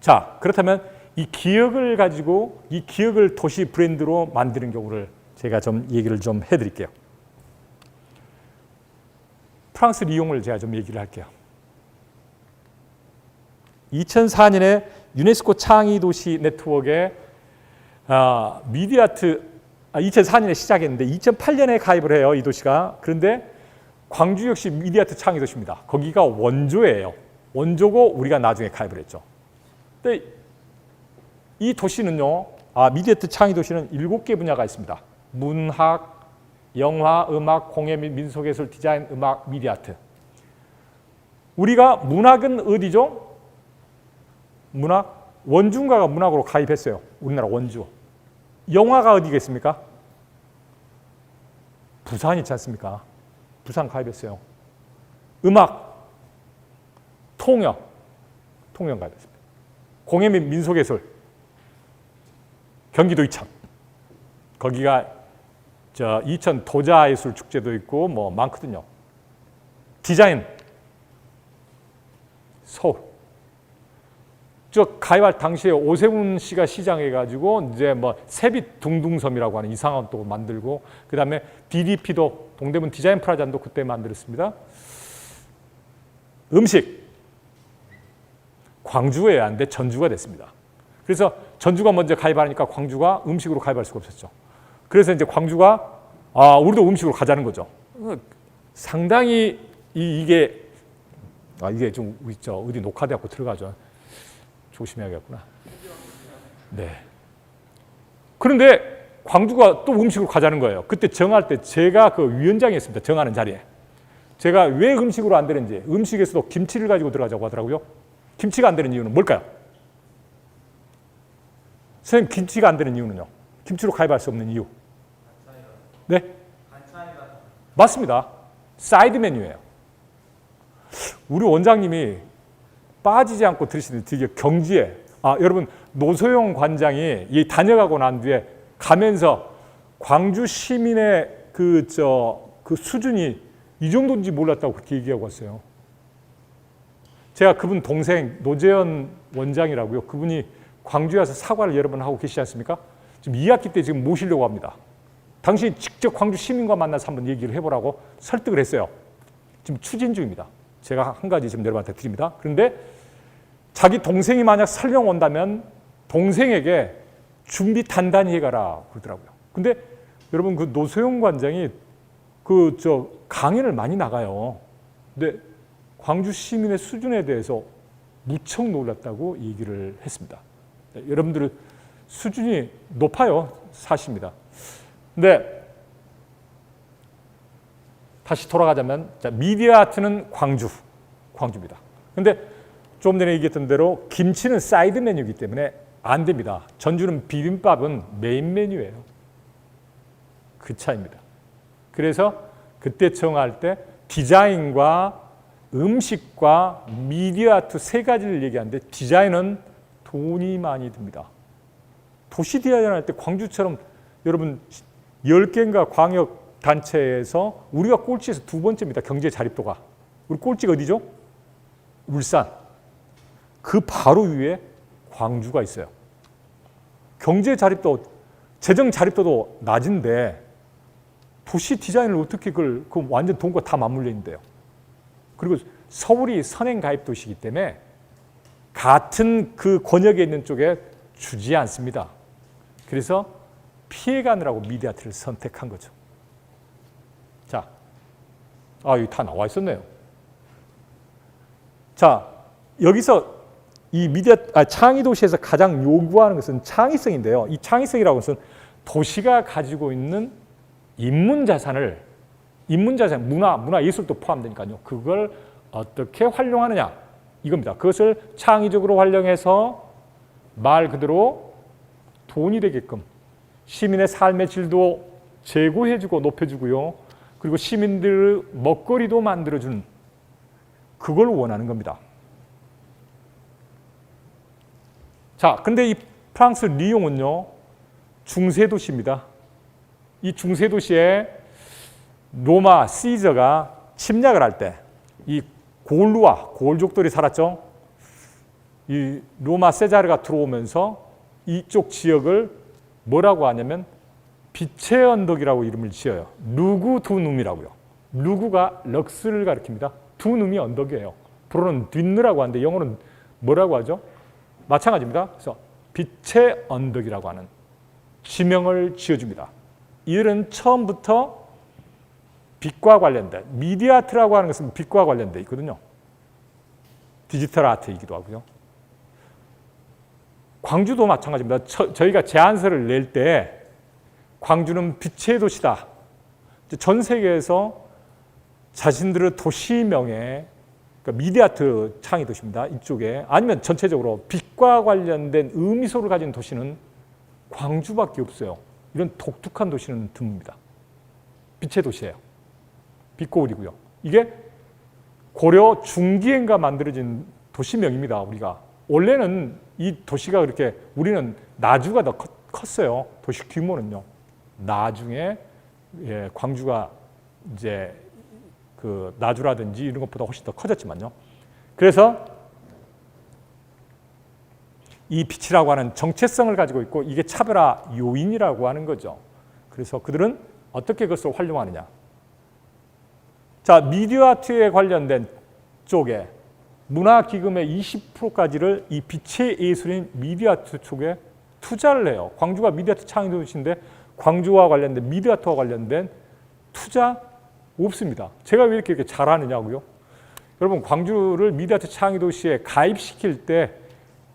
자, 그렇다면 이 기억을 가지고 이 기억을 도시 브랜드로 만드는 경우를 제가 좀 얘기를 좀 해드릴게요. 프랑스 리옹을 제가 좀 얘기를 할게요. 2004년에 유네스코 창의도시 네트워크에 미디아트 2004년에 시작했는데 2008년에 가입을 해요. 이 도시가. 그런데 광주 역시 미디아트 창의도시입니다. 거기가 원조예요. 원조고 우리가 나중에 가입을 했죠. 근데 이 도시는요. 미디아트 창의도시는 7개 분야가 있습니다. 문학, 영화, 음악, 공예 및 민속예술, 디자인, 음악, 미디아트. 우리가 문학은 어디죠? 문학? 원주인가가 문학으로 가입했어요. 우리나라 원주. 영화가 어디겠습니까? 부산 있지 않습니까? 부산 가입했어요. 음악, 통영 가입했습니다. 공예 및 민속예술, 경기도 이천. 거기가 이천 도자예술축제도 있고 뭐 많거든요. 디자인, 서울. 가입할 당시에 오세훈 씨가 시장해가지고 이제 뭐 세빛 둥둥섬이라고 하는 이상한 또 만들고, 그 다음에 DDP도 동대문 디자인 프라자도 그때 만들었습니다. 음식, 광주에 안 돼 전주가 됐습니다. 그래서 전주가 먼저 가입하니까 광주가 음식으로 가입할 수가 없었죠. 그래서 이제 광주가 우리도 음식으로 가자는 거죠. 상당히 이게 좀 있죠. 어디 녹화되고 들어가죠. 조심해야겠구나. 네. 그런데 광주가 또 음식으로 가자는 거예요. 그때 정할 때 제가 그 위원장이었습니다. 정하는 자리에. 제가 왜 음식으로 안 되는지, 음식에서도 김치를 가지고 들어가자고 하더라고요. 김치가 안 되는 이유는 뭘까요? 선생님, 김치가 안 되는 이유는요? 김치로 가입할 수 없는 이유. 네? 맞습니다. 사이드 메뉴예요. 우리 원장님이 빠지지 않고 들으시는 되게 경지에, 여러분 노소영 관장이 다녀가고 난 뒤에 가면서 광주 시민의 그 수준이 이 정도인지 몰랐다고 그렇게 얘기하고 왔어요. 제가 그분 동생 노재현 원장이라고요. 그분이 광주에 와서 사과를 여러 번 하고 계시지 않습니까? 지금 2학기 때 지금 모시려고 합니다. 당신이 직접 광주 시민과 만나서 한번 얘기를 해보라고 설득을 했어요. 지금 추진 중입니다. 제가 한 가지 지금 여러분한테 드립니다. 그런데 자기 동생이 만약 설령 온다면 동생에게 준비 단단히 해가라 그러더라고요. 근데 여러분 그 노소영 관장이 강연을 많이 나가요. 근데 광주 시민의 수준에 대해서 무척 놀랐다고 얘기를 했습니다. 여러분들은 수준이 높아요. 사실입니다. 근데 다시 돌아가자면 미디어 아트는 광주입니다. 근데 좀 전에 얘기했던 대로 김치는 사이드 메뉴이기 때문에 안 됩니다. 전주는 비빔밥은 메인 메뉴예요. 그 차이입니다. 그래서 그때 정할 때 디자인과 음식과 미디어 아트 세 가지를 얘기하는데 디자인은 돈이 많이 듭니다. 도시 디자인 할 때 광주처럼 여러분 10개인가 광역 단체에서 우리가 꼴찌에서 두 번째입니다. 경제 자립도가. 우리 꼴찌가 어디죠? 울산. 그 바로 위에 광주가 있어요. 경제 자립도, 재정 자립도도 낮은데 도시 디자인을 어떻게 그 완전 돈과 다 맞물려 있는데요. 그리고 서울이 선행 가입 도시이기 때문에 같은 그 권역에 있는 쪽에 주지 않습니다. 그래서 피해가느라고 미디어 아트를 선택한 거죠. 자, 여기 다 나와 있었네요. 자, 여기서 이 창의도시에서 가장 요구하는 것은 창의성인데요. 이 창의성이라고 해서 도시가 가지고 있는 인문자산, 문화, 예술도 포함되니까요. 그걸 어떻게 활용하느냐 이겁니다. 그것을 창의적으로 활용해서 말 그대로 돈이 되게끔 시민의 삶의 질도 제고해주고 높여주고요. 그리고 시민들의 먹거리도 만들어주는 그걸 원하는 겁니다. 자, 근데 이 프랑스 리옹은요, 중세도시입니다. 이 중세도시에 로마 시저가 침략을 할 때 이 고울족들이 살았죠. 이 로마 세자르가 들어오면서 이쪽 지역을 뭐라고 하냐면 빛의 언덕이라고 이름을 지어요. 루구 두 눔이라고요. 루구가 럭스를 가리킵니다. 두 눔이 언덕이에요. 불어는 뒷느라고 하는데 영어는 뭐라고 하죠? 마찬가지입니다. 그래서 빛의 언덕이라고 하는 지명을 지어줍니다. 이들은 처음부터 빛과 관련된 미디어 아트라고 하는 것은 빛과 관련돼 있거든요. 디지털 아트이기도 하고요. 광주도 마찬가지입니다. 저희가 제안서를 낼 때 광주는 빛의 도시다. 전 세계에서 자신들의 도시명에 그러니까 미디어 아트 창의 도시입니다. 이쪽에 아니면 전체적으로 빛과 관련된 의미소를 가진 도시는 광주밖에 없어요. 이런 독특한 도시는 드뭅니다. 빛의 도시예요. 빛고울이고요. 이게 고려 중기엔가 만들어진 도시명입니다. 우리가 원래는 이 도시가 그렇게 우리는 나주가 더 컸어요. 도시 규모는요. 나중에 광주가 이제 그 나주라든지 이런 것보다 훨씬 더 커졌지만요. 그래서 이 빛이라고 하는 정체성을 가지고 있고 이게 차별화 요인이라고 하는 거죠. 그래서 그들은 어떻게 그것을 활용하느냐. 자, 미디어 아트에 관련된 쪽에 문화기금의 20%까지를 이 빛의 예술인 미디어 아트 쪽에 투자를 해요. 광주가 미디어 아트 창의 도시인데 광주와 관련된 미디어 아트와 관련된 투자 없습니다. 제가 왜 이렇게 잘하느냐고요? 여러분 광주를 미디어 아트 창의 도시에 가입시킬 때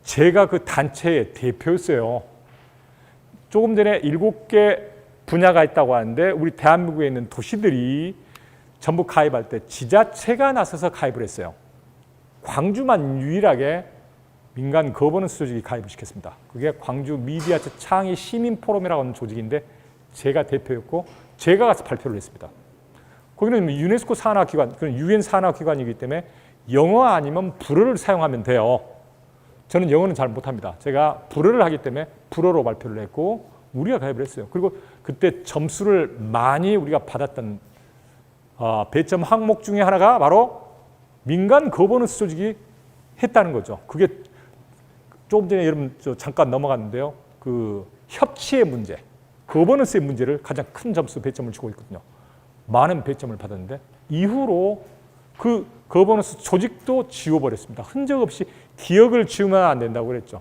제가 그 단체의 대표였어요. 조금 전에 7개 분야가 있다고 하는데 우리 대한민국에 있는 도시들이 전부 가입할 때 지자체가 나서서 가입을 했어요. 광주만 유일하게 민간 거버넌스 조직이 가입을 시켰습니다. 그게 광주 미디어 아트 창의 시민 포럼이라고 하는 조직인데 제가 대표였고 제가 가서 발표를 했습니다. 거기는 유네스코 산하기관, 그런 유엔 산하기관이기 때문에 영어 아니면 불어를 사용하면 돼요. 저는 영어는 잘 못합니다. 제가 불어를 하기 때문에 불어로 발표를 했고 우리가 가입을 했어요. 그리고 그때 점수를 많이 우리가 받았던 배점 항목 중에 하나가 바로 민간 거버넌스 조직이 했다는 거죠. 그게 조금 전에 여러분 잠깐 넘어갔는데요. 그 협치의 문제, 거버넌스의 문제를 가장 큰 점수 배점을 주고 있거든요. 많은 배점을 받았는데 이후로 그 거버넌스 조직도 지워버렸습니다. 흔적 없이 기억을 지우면 안 된다고 그랬죠.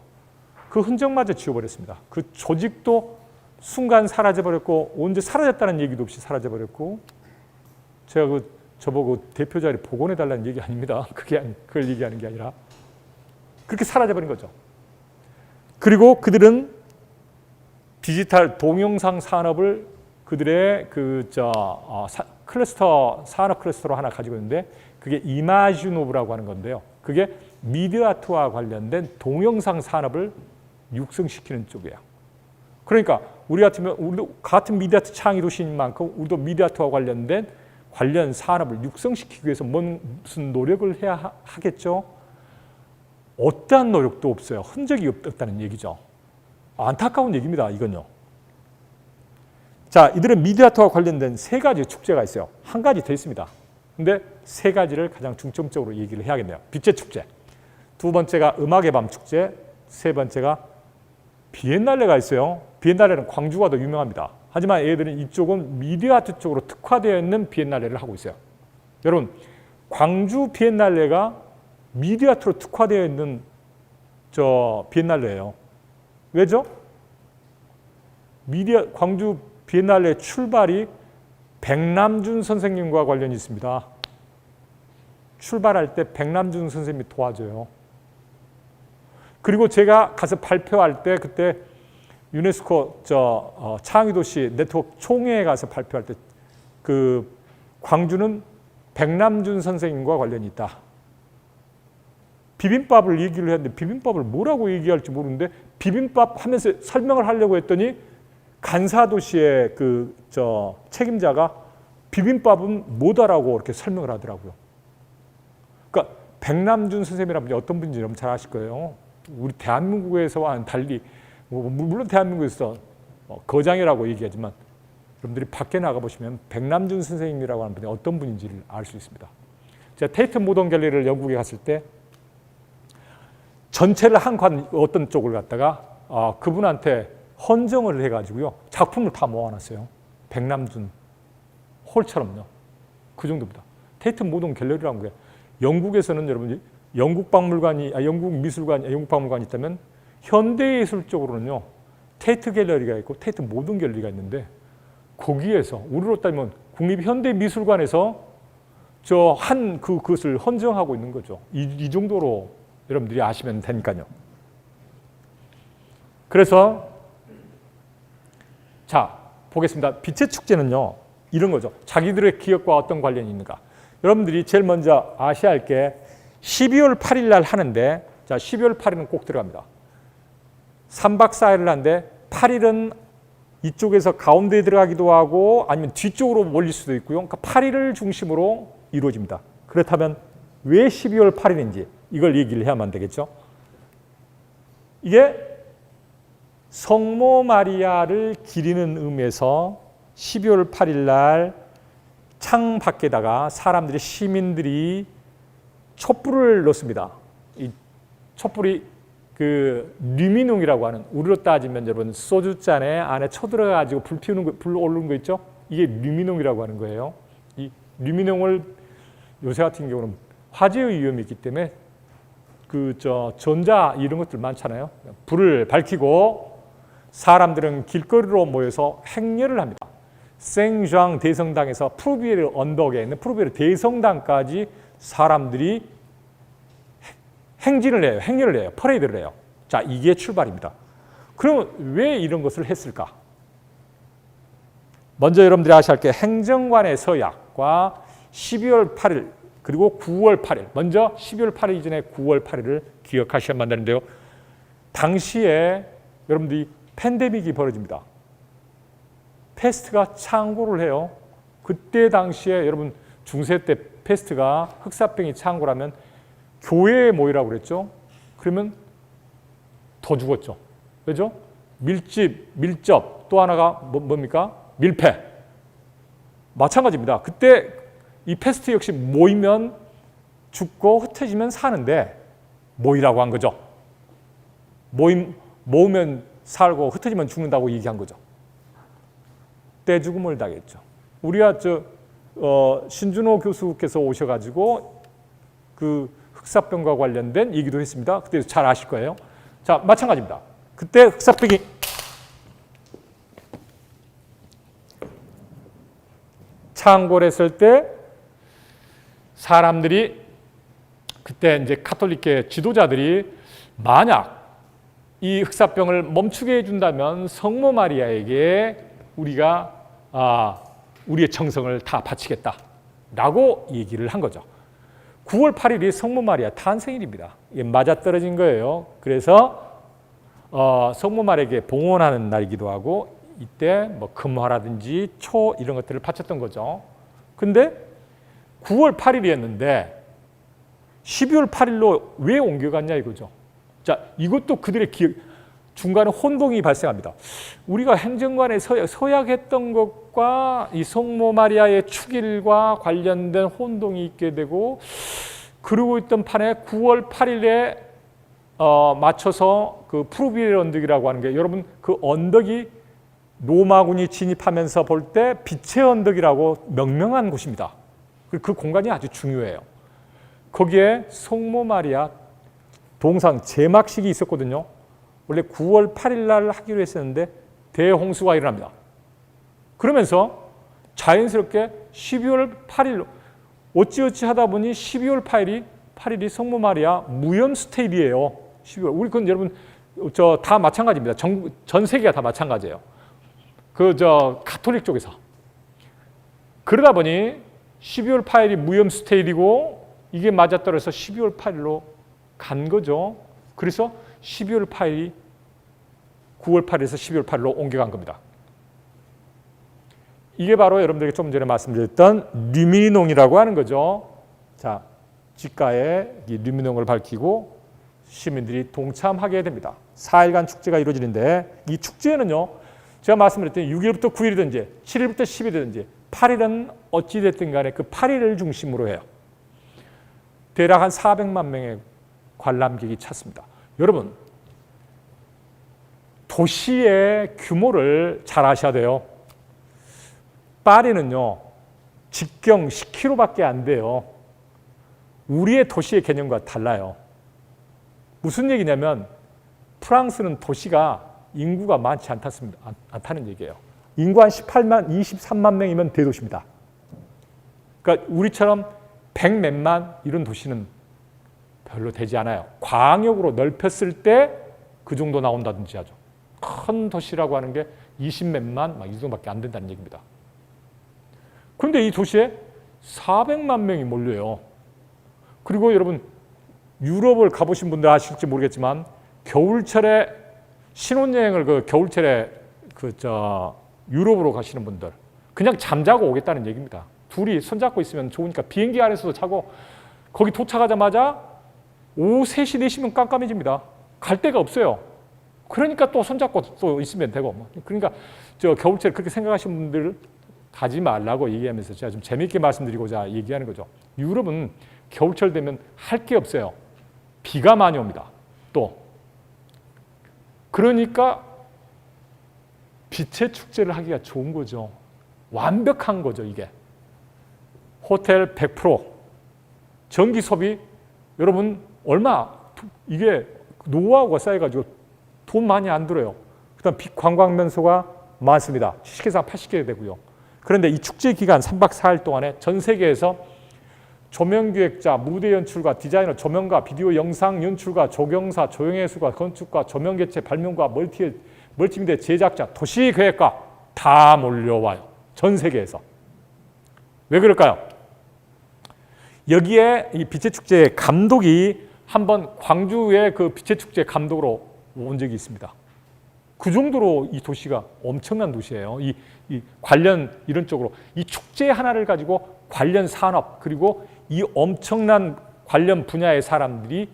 그 흔적마저 지워버렸습니다. 그 조직도 순간 사라져버렸고 언제 사라졌다는 얘기도 없이 사라져버렸고 제가 저보고 대표 자리 복원해달라는 얘기 아닙니다. 그걸 얘기하는 게 아니라 그렇게 사라져버린 거죠. 그리고 그들은 디지털 동영상 산업을 그들의 클러스터, 산업 클러스터로 하나 가지고 있는데 그게 이마지노브라고 하는 건데요. 그게 미디어 아트와 관련된 동영상 산업을 육성시키는 쪽이에요. 그러니까 우리도 같은 미디어 아트 창의 도시인 만큼 우리도 미디어 아트와 관련된 관련 산업을 육성시키기 위해서 무슨 노력을 해야 하겠죠? 어떠한 노력도 없어요. 흔적이 없다는 얘기죠. 안타까운 얘기입니다. 이건요. 자, 이들은 미디어 아트와 관련된 3가지 축제가 있어요. 한 가지 더 있습니다. 근데 3가지를 가장 중점적으로 얘기를 해야겠네요. 빛의 축제, 2번째가 음악의 밤 축제, 3번째가 비엔날레가 있어요. 비엔날레는 광주가 더 유명합니다. 하지만 얘들은 이쪽은 미디어 아트 쪽으로 특화되어 있는 비엔날레를 하고 있어요. 여러분, 광주 비엔날레가 미디어 아트로 특화되어 있는 비엔날레예요. 왜죠? 광주 비엔날레 출발이 백남준 선생님과 관련이 있습니다. 출발할 때 백남준 선생님이 도와줘요. 그리고 제가 가서 발표할 때 그때 유네스코 창의도시 네트워크 총회에 가서 발표할 때 그 광주는 백남준 선생님과 관련이 있다. 비빔밥을 얘기를 했는데 비빔밥을 뭐라고 얘기할지 모르는데 비빔밥 하면서 설명을 하려고 했더니 간사도시의 책임자가 비빔밥은 뭐다라고 이렇게 설명을 하더라고요. 그러니까 백남준 선생님이라는 분이 어떤 분인지 여러분 잘 아실 거예요. 우리 대한민국에서와는 달리 물론 대한민국에서 거장이라고 얘기하지만 여러분들이 밖에 나가보시면 백남준 선생님이라고 하는 분이 어떤 분인지를 알 수 있습니다. 제가 테이트 모던 갤러리를 영국에 갔을 때 전체를 한 관 어떤 쪽을 갖다가 그분한테 헌정을 해가지고요. 작품을 다 모아놨어요. 백남준 홀처럼요. 그 정도입니다. 테이트 모던 갤러리라는 게 영국에서는 여러분 영국 박물관이 영국 박물관이 있다면 현대예술 쪽으로는요. 테이트 갤러리가 있고 테이트 모던 갤러리가 있는데 거기에서 우리로 따지면 국립현대미술관에서 그것을 헌정하고 있는 거죠. 이 정도로 여러분들이 아시면 되니까요. 그래서 자 보겠습니다. 빛의 축제는요. 이런 거죠. 자기들의 기억과 어떤 관련이 있는가. 여러분들이 제일 먼저 아셔야 할 게 12월 8일 날 하는데 자 12월 8일은 꼭 들어갑니다. 3박 4일을 하는데 8일은 이쪽에서 가운데에 들어가기도 하고 아니면 뒤쪽으로 몰릴 수도 있고요. 그러니까 8일을 중심으로 이루어집니다. 그렇다면 왜 12월 8일인지 이걸 얘기를 해야만 되겠죠. 이게 성모 마리아를 기리는 의미에서 12월 8일 날 창 밖에다가 사람들이 시민들이 촛불을 넣습니다. 이 촛불이 그 류미농이라고 하는 우리로 따지면 여러분 소주잔에 안에 쳐들어가지고 불 피우는 거, 불 오르는 거 있죠? 이게 류미농이라고 하는 거예요. 이 류미농을 요새 같은 경우는 화재의 위험이 있기 때문에 전자 이런 것들 많잖아요. 불을 밝히고 사람들은 길거리로 모여서 행렬을 합니다. 생주앙 대성당에서 프루비에르 언덕에 있는 프루비에르 대성당까지 사람들이 행진을 해요. 행렬을 해요. 퍼레이드를 해요. 자, 이게 출발입니다. 그럼 왜 이런 것을 했을까? 먼저 여러분들이 아셔야 할 게 행정관의 서약과 12월 8일 그리고 9월 8일 먼저 12월 8일 이전에 9월 8일을 기억하셔야만 되는데요. 당시에 여러분들이 팬데믹이 벌어집니다. 패스트가 창궐을 해요. 그때 당시에 여러분 중세 때 패스트가 흑사병이 창궐하면 교회에 모이라고 그랬죠. 그러면 더 죽었죠. 왜죠? 밀접 또 하나가 뭡니까? 밀폐. 마찬가지입니다. 그때 이 패스트 역시 모이면 죽고 흩어지면 사는데 모이라고 한 거죠. 모으면 살고 흩어지면 죽는다고 얘기한 거죠. 떼죽음을 당했죠. 우리가 신준호 교수께서 오셔가지고 그 흑사병과 관련된 얘기도 했습니다. 그때 잘 아실 거예요. 자, 마찬가지입니다. 그때 흑사병이 창궐했을 때 사람들이 그때 이제 카톨릭계 지도자들이 만약 이 흑사병을 멈추게 해준다면 성모 마리아에게 우리가 우리의 정성을 다 바치겠다라고 얘기를 한 거죠. 9월 8일이 성모 마리아 탄생일입니다. 이게 맞아떨어진 거예요. 그래서 성모 마리아에게 봉헌하는 날이기도 하고 이때 뭐 금화라든지 초 이런 것들을 바쳤던 거죠. 근데 9월 8일이었는데 12월 8일로 왜 옮겨갔냐 이거죠. 자, 이것도 그들의 기억, 중간에 혼동이 발생합니다. 우리가 행정관에 서약했던 것과 이 성모 마리아의 축일과 관련된 혼동이 있게 되고 그러고 있던 판에 9월 8일에 맞춰서 그 프루비에르 언덕이라고 하는 게 여러분 그 언덕이 로마군이 진입하면서 볼 때 빛의 언덕이라고 명명한 곳입니다. 그 공간이 아주 중요해요. 거기에 성모 마리아 동상 제막식이 있었거든요. 원래 9월 8일 날 하기로 했었는데 대홍수가 일어납니다. 그러면서 자연스럽게 12월 8일로 어찌어찌 하다 보니 12월 8일이 성모 마리아 무염 스테이예요. 12월. 우리 그건 여러분 다 마찬가지입니다. 전 세계가 다 마찬가지예요. 카톨릭 쪽에서. 그러다 보니 12월 8일이 무염 스테이고 이게 맞아떨어서 12월 8일로 간 거죠. 그래서 12월 8일이 9월 8일에서 12월 8일로 옮겨간 겁니다. 이게 바로 여러분들에게 좀 전에 말씀드렸던 류미농이라고 하는 거죠. 자, 직가에 이 류미농을 밝히고 시민들이 동참하게 됩니다. 4일간 축제가 이루어지는데 이 축제는요. 제가 말씀드렸더니 6일부터 9일이든지 7일부터 10일이든지 8일은 어찌됐든 간에 그 8일을 중심으로 해요. 대략 한 400만 명의 관람객이 찼습니다. 여러분, 도시의 규모를 잘 아셔야 돼요. 파리는요, 직경 10km밖에 안 돼요. 우리의 도시의 개념과 달라요. 무슨 얘기냐면 프랑스는 도시가 인구가 많지 않다는 얘기예요. 인구 한 18만, 23만 명이면 대도시입니다. 그러니까 우리처럼 100몇만 이런 도시는 별로 되지 않아요. 광역으로 넓혔을 때 그 정도 나온다든지 하죠. 큰 도시라고 하는 게 20몇만 막 이 정도밖에 안 된다는 얘기입니다. 그런데 이 도시에 400만 명이 몰려요. 그리고 여러분 유럽을 가보신 분들 아실지 모르겠지만 겨울철에 신혼여행을 겨울철에 유럽으로 가시는 분들 그냥 잠자고 오겠다는 얘기입니다. 둘이 손잡고 있으면 좋으니까 비행기 안에서도 자고 거기 도착하자마자 오후 3시, 4시면 깜깜해집니다. 갈 데가 없어요. 그러니까 또 손잡고 또 있으면 되고. 그러니까 겨울철에 그렇게 생각하시는 분들 가지 말라고 얘기하면서 제가 좀 재미있게 말씀드리고자 얘기하는 거죠. 유럽은 겨울철 되면 할 게 없어요. 비가 많이 옵니다. 또 그러니까 빛의 축제를 하기가 좋은 거죠. 완벽한 거죠, 이게. 호텔 100%, 전기 소비 여러분 얼마 이게 노하우가 쌓여가지고 돈 많이 안 들어요. 그다음 관광 명소가 많습니다. 시계상 80개 되고요. 그런데 이 축제 기간 3박 4일 동안에 전 세계에서 조명기획자, 무대 연출가, 디자이너, 조명가, 비디오 영상 연출가, 조경사, 조형예술가, 건축가, 조명개체, 발명가, 멀티미디어 제작자, 도시계획가 다 몰려와요. 전 세계에서. 왜 그럴까요? 여기에 이 빛의 축제의 감독이 한번 광주의 그 빛의 축제 감독으로 온 적이 있습니다. 그 정도로 이 도시가 엄청난 도시예요. 이 관련 이런 쪽으로 이 축제 하나를 가지고 관련 산업 그리고 이 엄청난 관련 분야의 사람들이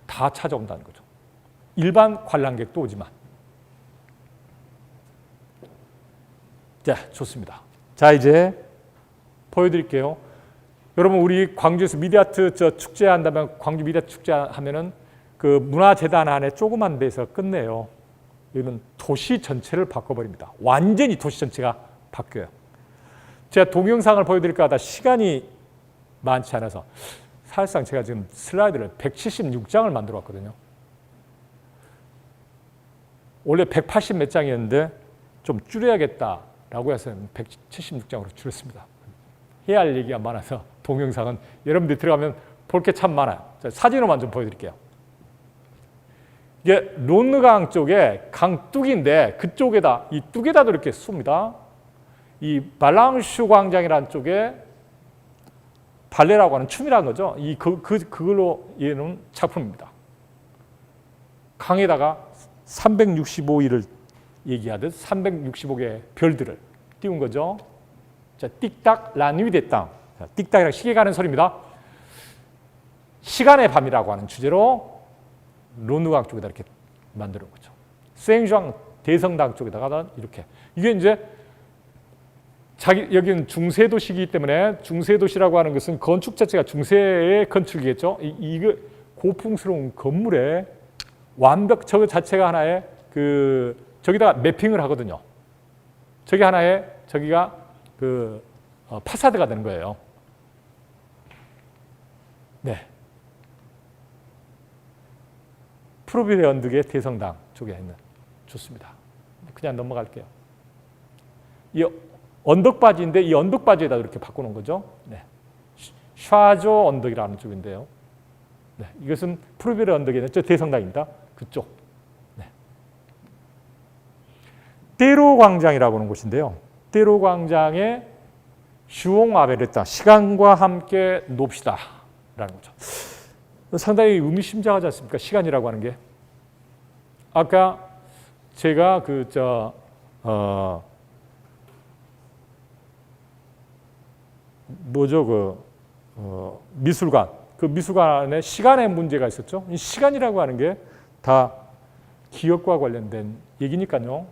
다 찾아온다는 거죠. 일반 관람객도 오지만. 자, 좋습니다. 자, 이제 보여드릴게요. 여러분, 우리 광주에서 미디어아트 축제 한다면 광주 미디어아트 축제 하면은 그 문화재단 안에 조그만 데서 끝내요. 여기는 도시 전체를 바꿔버립니다. 완전히 도시 전체가 바뀌어요. 제가 동영상을 보여드릴까 하다 시간이 많지 않아서 사실상 제가 지금 슬라이드를 176장을 만들어 왔거든요. 원래 180 몇 장이었는데 좀 줄여야겠다라고 해서 176장으로 줄였습니다. 해야 할 얘기가 많아서 동영상은 여러분들이 들어가면 볼 게 참 많아요. 자, 사진으로만 좀 보여드릴게요. 이게 론느강 쪽에 강 뚝인데 그쪽에다 이 뚝에다도 이렇게 쏩니다. 이 발랑슈 광장이라는 쪽에 발레라고 하는 춤이라는 거죠. 그걸로 이해는 작품입니다. 강에다가 365일을 얘기하듯 365개의 별들을 띄운 거죠. 자, 띡딱 라누이 데땅. 띡딱이랑 시계 가는 소리입니다. 시간의 밤이라고 하는 주제로 론느강 쪽에다 이렇게 만드는 거죠. 생주앙 대성당 쪽에다가 이렇게. 이게 이제 여기는 중세도시이기 때문에 중세도시라고 하는 것은 건축 자체가 중세의 건축이겠죠. 이거 고풍스러운 건물에 저거 자체가 하나의 저기다가 매핑을 하거든요. 저기 하나의 저기가 파사드가 되는 거예요. 네. 프로비레 언덕의 대성당 쪽에 있는 좋습니다. 그냥 넘어갈게요. 이 언덕바지인데 이 언덕바지에다 이렇게 바꾸는 거죠. 네. 샤조 언덕이라는 쪽인데요. 네. 이것은 프로비레 언덕에 있는 저 대성당입니다. 그쪽. 네. 떼로 광장이라고 하는 곳인데요. 떼로 광장에 슈옹 아베르타 시간과 함께 놉시다 라는 거죠. 상당히 의미심장하지 않습니까? 시간이라고 하는 게. 아까 제가 미술관, 그 미술관에 시간의 문제가 있었죠. 이 시간이라고 하는 게 다 기억과 관련된 얘기니까요.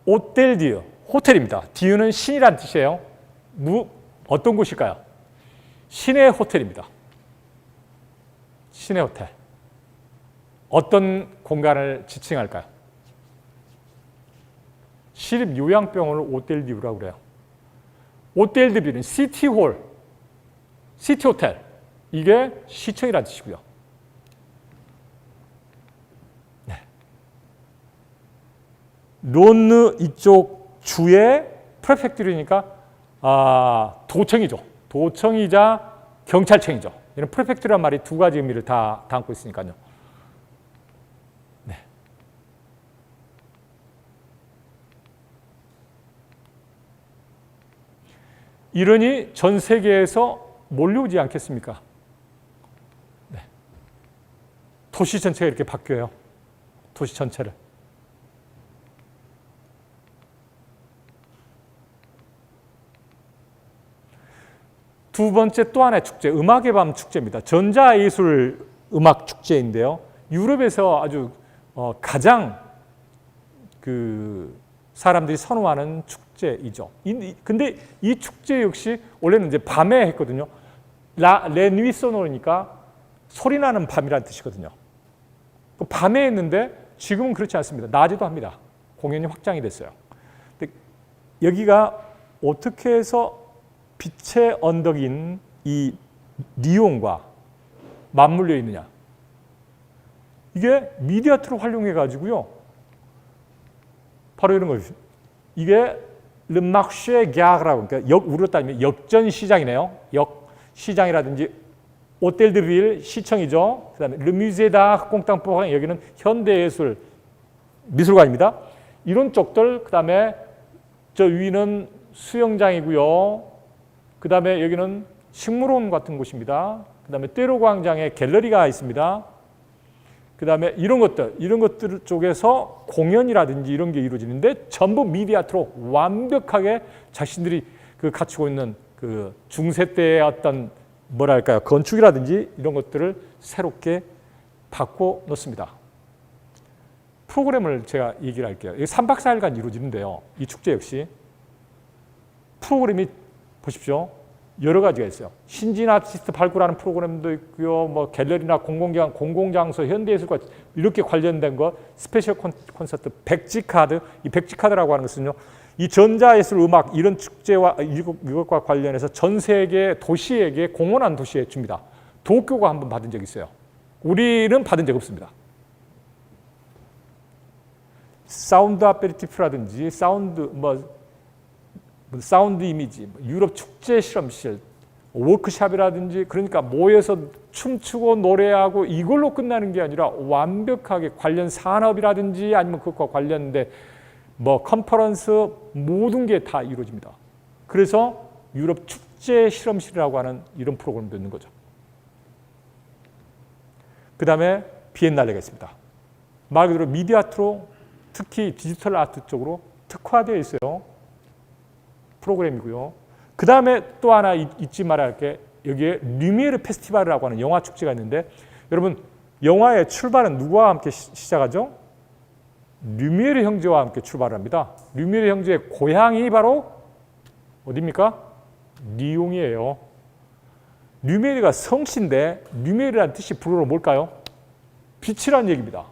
오텔 디유, 호텔입니다. 디유는 신이란 뜻이에요. 어떤 곳일까요? 신의 호텔입니다. 시내 호텔. 어떤 공간을 지칭할까요? 시립 요양병원을 오텔디뷰라고 그래요. 오텔디뷰는 시티홀, 시티호텔. 이게 시청이라는 뜻이고요. 네. 론느 이쪽 주의 프레펙트리니까 도청이죠. 도청이자 경찰청이죠. 이런 프레펙트라는 말이 두 가지 의미를 다 담고 있으니까요. 네. 이러니 전 세계에서 몰려오지 않겠습니까? 네. 도시 전체가 이렇게 바뀌어요. 도시 전체를. 두 번째 또 하나의 축제, 음악의 밤 축제입니다. 전자예술 음악 축제인데요. 유럽에서 아주 가장 사람들이 선호하는 축제이죠. 근데 이 축제 역시 원래는 이제 밤에 했거든요. 레 누이 소노르니까 소리 나는 밤이라는 뜻이거든요. 밤에 했는데 지금은 그렇지 않습니다. 낮에도 합니다. 공연이 확장이 됐어요. 근데 여기가 어떻게 해서 빛의 언덕인 이 리옹과 맞물려 있느냐. 이게 미디어트로 활용해 가지고요. 바로 이런 거죠. 이게 르막쉐 갸라고, 그러니까 우리로 따지면 역전 시장이네요. 역 시장이라든지 오텔드빌 시청이죠. 그다음에 르뮤제다 공땅포, 여기는 현대예술 미술관입니다. 이런 쪽들, 그다음에 저 위는 수영장이고요. 그다음에 여기는 식물원 같은 곳입니다. 그다음에 떼로광장에 갤러리가 있습니다. 그다음에 이런 것들 쪽에서 공연이라든지 이런 게 이루어지는데 전부 미디어트로 완벽하게 자신들이 갖추고 있는 중세 때의 어떤 뭐랄까요, 건축이라든지 이런 것들을 새롭게 바꿔 놓습니다. 프로그램을 제가 얘기를 할게요. 3박 4일간 이루어지는데요. 이 축제 역시 프로그램이 보십시오. 여러 가지가 있어요. 신진 아티스트 발굴하는 프로그램도 있고요. 뭐 갤러리나 공공장소, 현대예술과 이렇게 관련된 거, 스페셜 콘서트, 백지카드. 이 백지카드라고 하는 것은요, 이 전자예술 음악 이런 축제와 이것과 관련해서 전 세계 도시에게 공헌한 도시에 줍니다. 도쿄가 한번 받은 적이 있어요. 우리는 받은 적 없습니다. 사운드 아페리티프라든지 사운드 이미지, 유럽 축제 실험실, 워크샵이라든지, 그러니까 모여서 춤추고 노래하고 이걸로 끝나는 게 아니라 완벽하게 관련 산업이라든지 아니면 그것과 관련된 컨퍼런스 모든 게 다 이루어집니다. 그래서 유럽 축제 실험실이라고 하는 이런 프로그램도 있는 거죠. 그 다음에 비엔날레가 있습니다. 말 그대로 미디어 아트로, 특히 디지털 아트 쪽으로 특화되어 있어요. 프로그램이고요. 그 다음에 또 하나 잊지 말아야 할 게, 여기에 류미에르 페스티벌이라고 하는 영화 축제가 있는데, 여러분 영화의 출발은 누구와 함께 시작하죠? 류미에르 형제와 함께 출발합니다. 류미에르 형제의 고향이 바로 어디입니까? 리옹이에요. 류미에르가 성씨인데 류미에르라는 뜻이 불어로 뭘까요? 빛이라는 얘기입니다.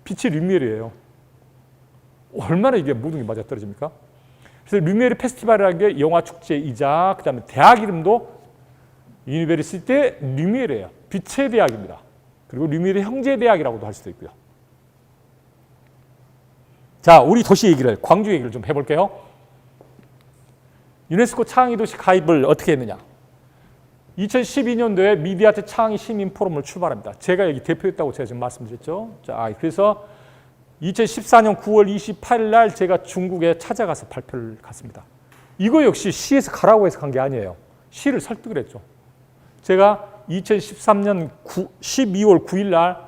빛이 류미에르예요. 얼마나 이게 모든 게 맞아떨어집니까? 그래서 류미에르 페스티벌이라는 게 영화 축제이자, 그다음에 대학 이름도 유니버시티 류미에르예요. 빛의 대학입니다. 그리고 류미에르 형제 대학이라고도 할 수도 있고요. 자, 우리 도시 얘기를, 광주 얘기를 좀 해볼게요. 유네스코 창의 도시 가입을 어떻게 했느냐? 2012년도에 미디어아트 창의 시민 포럼을 출발합니다. 제가 여기 대표했다고 제가 지금 말씀드렸죠. 자, 그래서 2014년 9월 28일 날 제가 중국에 찾아가서 발표를 갔습니다. 이거 역시 시에서 가라고 해서 간 게 아니에요. 시를 설득을 했죠. 제가 2013년 12월 9일 날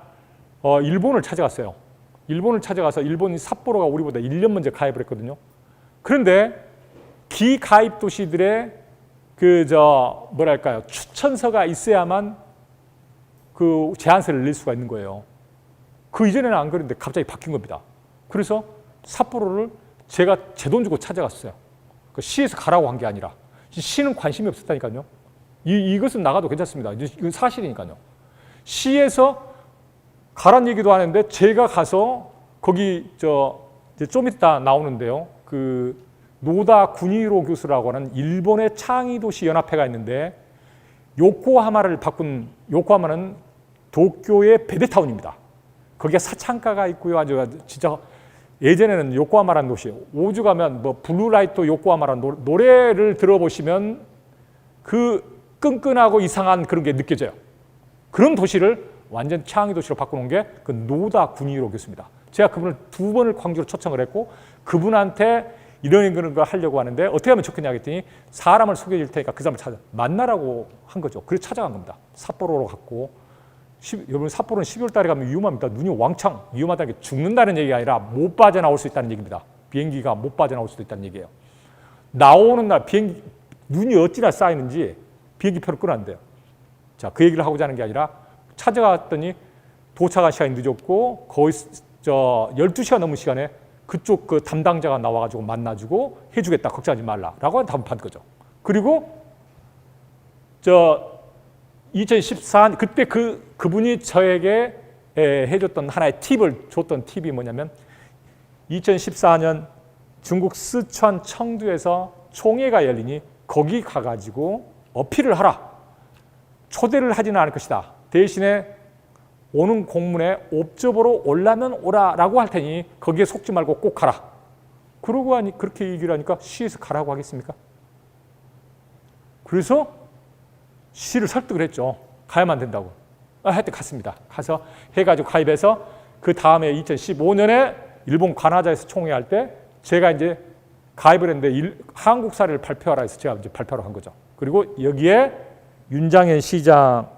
일본을 찾아갔어요. 일본을 찾아가서 일본이 삿포로가 우리보다 1년 먼저 가입을 했거든요. 그런데 기가입 도시들의 추천서가 있어야만 그 제안서를 낼 수가 있는 거예요. 그 이전에는 안 그랬는데 갑자기 바뀐 겁니다. 그래서 삿포로를 제가 제 돈 주고 찾아갔어요. 그 시에서 가라고 한 게 아니라. 시는 관심이 없었다니까요. 이것은 나가도 괜찮습니다. 이건 사실이니까요. 시에서 가란 얘기도 하는데 제가 가서 거기 이제 좀 이따 나오는데요. 그 노다 구니히로 교수라고 하는 일본의 창의 도시 연합회가 있는데 요코하마를 바꾼 요코하마는 도쿄의 베드타운입니다. 거기에 사창가가 있고요. 아주 진짜 예전에는 요코하마라는 도시, 오주 가면 뭐 블루라이트 요코하마라는 노래를 들어보시면 그 끈끈하고 이상한 그런 게 느껴져요. 그런 도시를 완전 창의 도시로 바꾸는 게 그 노다 구니히로 교수입니다. 제가 그분을 2번을 광주로 초청을 했고 그분한테 이런 그런 거 하려고 하는데 어떻게 하면 좋겠냐 했더니 사람을 소개해 줄 테니까 그 사람을 만나라고 한 거죠. 그래서 찾아간 겁니다. 삿포로로 갔고 여러분 삿포로는 12월 달에 가면 위험합니다. 눈이 왕창 위험하다는 게 죽는다는 얘기가 아니라 못 빠져나올 수 있다는 얘기입니다. 비행기가 못 빠져나올 수도 있다는 얘기예요. 나오는 날 비행기 눈이 어찌나 쌓이는지 비행기 표를 끊었는데요. 자, 그 얘기를 하고자 하는 게 아니라 찾아갔더니 도착한 시간이 늦었고 거의 12시간 넘은 시간에 그쪽 그 담당자가 나와가지고 만나주고 해주겠다 걱정하지 말라라고 답을 받은 거죠. 그리고 2014년 그때 그분이 저에게 해줬던 하나의 팁을 줬던 팁이 뭐냐면 2014년 중국 스촨 청두에서 총회가 열리니 거기 가가지고 어필을 하라. 초대를 하지는 않을 것이다. 대신에 오는 공문에 옵저버로 올라면 오라라고 할 테니 거기에 속지 말고 꼭 가라. 그러고 그렇게 얘기를 하니까 시에서 가라고 하겠습니까? 그래서 시를 설득을 했죠. 가야만 된다고. 하여튼 갔습니다. 가서 해가지고 가입해서 그 다음에 2015년에 일본 관하자에서 총회할 때 제가 이제 가입을 했는데 한국사를 발표하라 해서 제가 이제 발표를 한 거죠. 그리고 여기에 윤장현 시장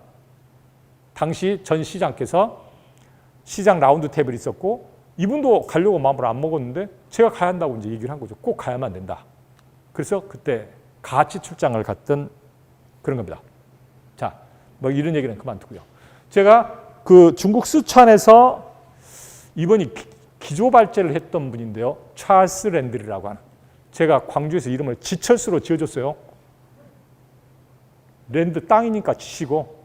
당시 전 시장께서 시장 라운드 테이블이 있었고 이분도 가려고 마음을 안 먹었는데 제가 가야 한다고 이제 얘기를 한 거죠. 꼭 가야만 된다. 그래서 그때 같이 출장을 갔던 그런 겁니다. 자, 뭐 이런 얘기는 그만두고요. 제가 그 중국 스촨에서 이번이 기조발제를 했던 분인데요. 찰스 랜들이라고 하는. 제가 광주에서 이름을 지철수로 지어줬어요. 랜드 땅이니까 지시고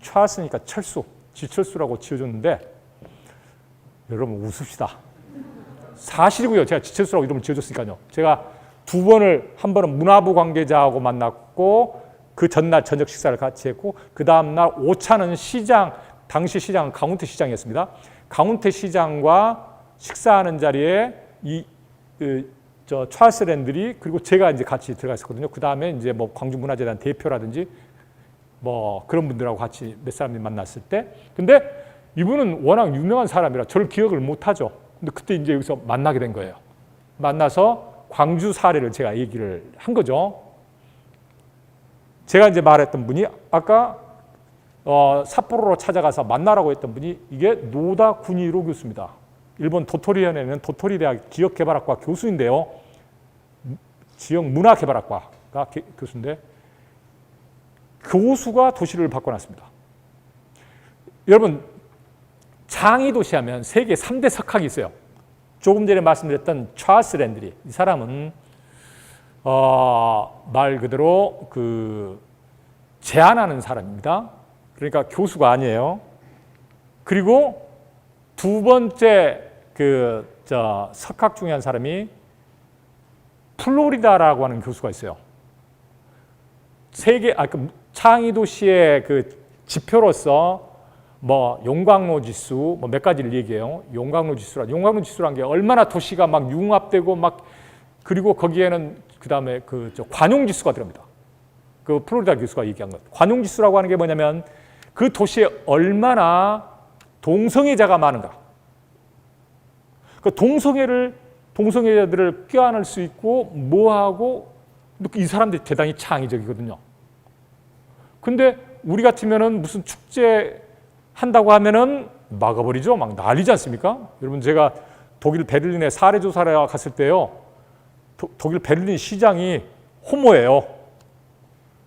찰스니까 철수, 지철수라고 지어줬는데 여러분 웃읍시다. 사실이고요. 제가 지철수라고 이름을 지어줬으니까요. 제가 2번을 한 번은 문화부 관계자하고 만났고 그 전날 저녁 식사를 같이 했고 그 다음날 오차는 시장, 당시 시장은 강훈태 시장이었습니다. 강훈태 시장과 식사하는 자리에 찰스 랜들이 그리고 제가 이제 같이 들어가 있었거든요. 그 다음에 이제 뭐 광주문화재단 대표라든지 뭐 그런 분들하고 같이 몇 사람들이 만났을 때, 근데 이분은 워낙 유명한 사람이라 저를 기억을 못하죠. 근데 그때 이제 여기서 만나게 된 거예요. 만나서 광주 사례를 제가 얘기를 한 거죠. 제가 이제 말했던 분이 아까 삿포로로 찾아가서 만나라고 했던 분이 이게 노다 구니히로 교수입니다. 일본 도토리현에 있는 도토리대학 지역개발학과 교수인데요. 지역문화개발학과가 교수인데 교수가 도시를 바꿔놨습니다. 여러분 창의도시 하면 세계 3대 석학이 있어요. 조금 전에 말씀드렸던 찰스 랜들이 이 사람은 말 그대로 그 제안하는 사람입니다. 그러니까 교수가 아니에요. 그리고 두 번째 석학 중에 한 사람이 플로리다라고 하는 교수가 있어요. 창의도시의 그 지표로서 뭐 용광로 지수 뭐 몇 가지를 얘기해요. 용광로 지수라는 게 얼마나 도시가 막 융합되고 막 그리고 거기에는 그다음에 관용 지수가 들어갑니다. 그 플로리다 교수가 얘기한 것. 관용 지수라고 하는 게 뭐냐면 그 도시에 얼마나 동성애자가 많은가. 그 동성애자들을 껴안을 수 있고 뭐하고 이 사람들이 대단히 창의적이거든요. 근데 우리 같으면은 무슨 축제 한다고 하면은 막아버리죠. 막 난리지 않습니까? 여러분 제가 독일 베를린에 사례조사를 갔을 때요. 독일 베를린 시장이 호모예요.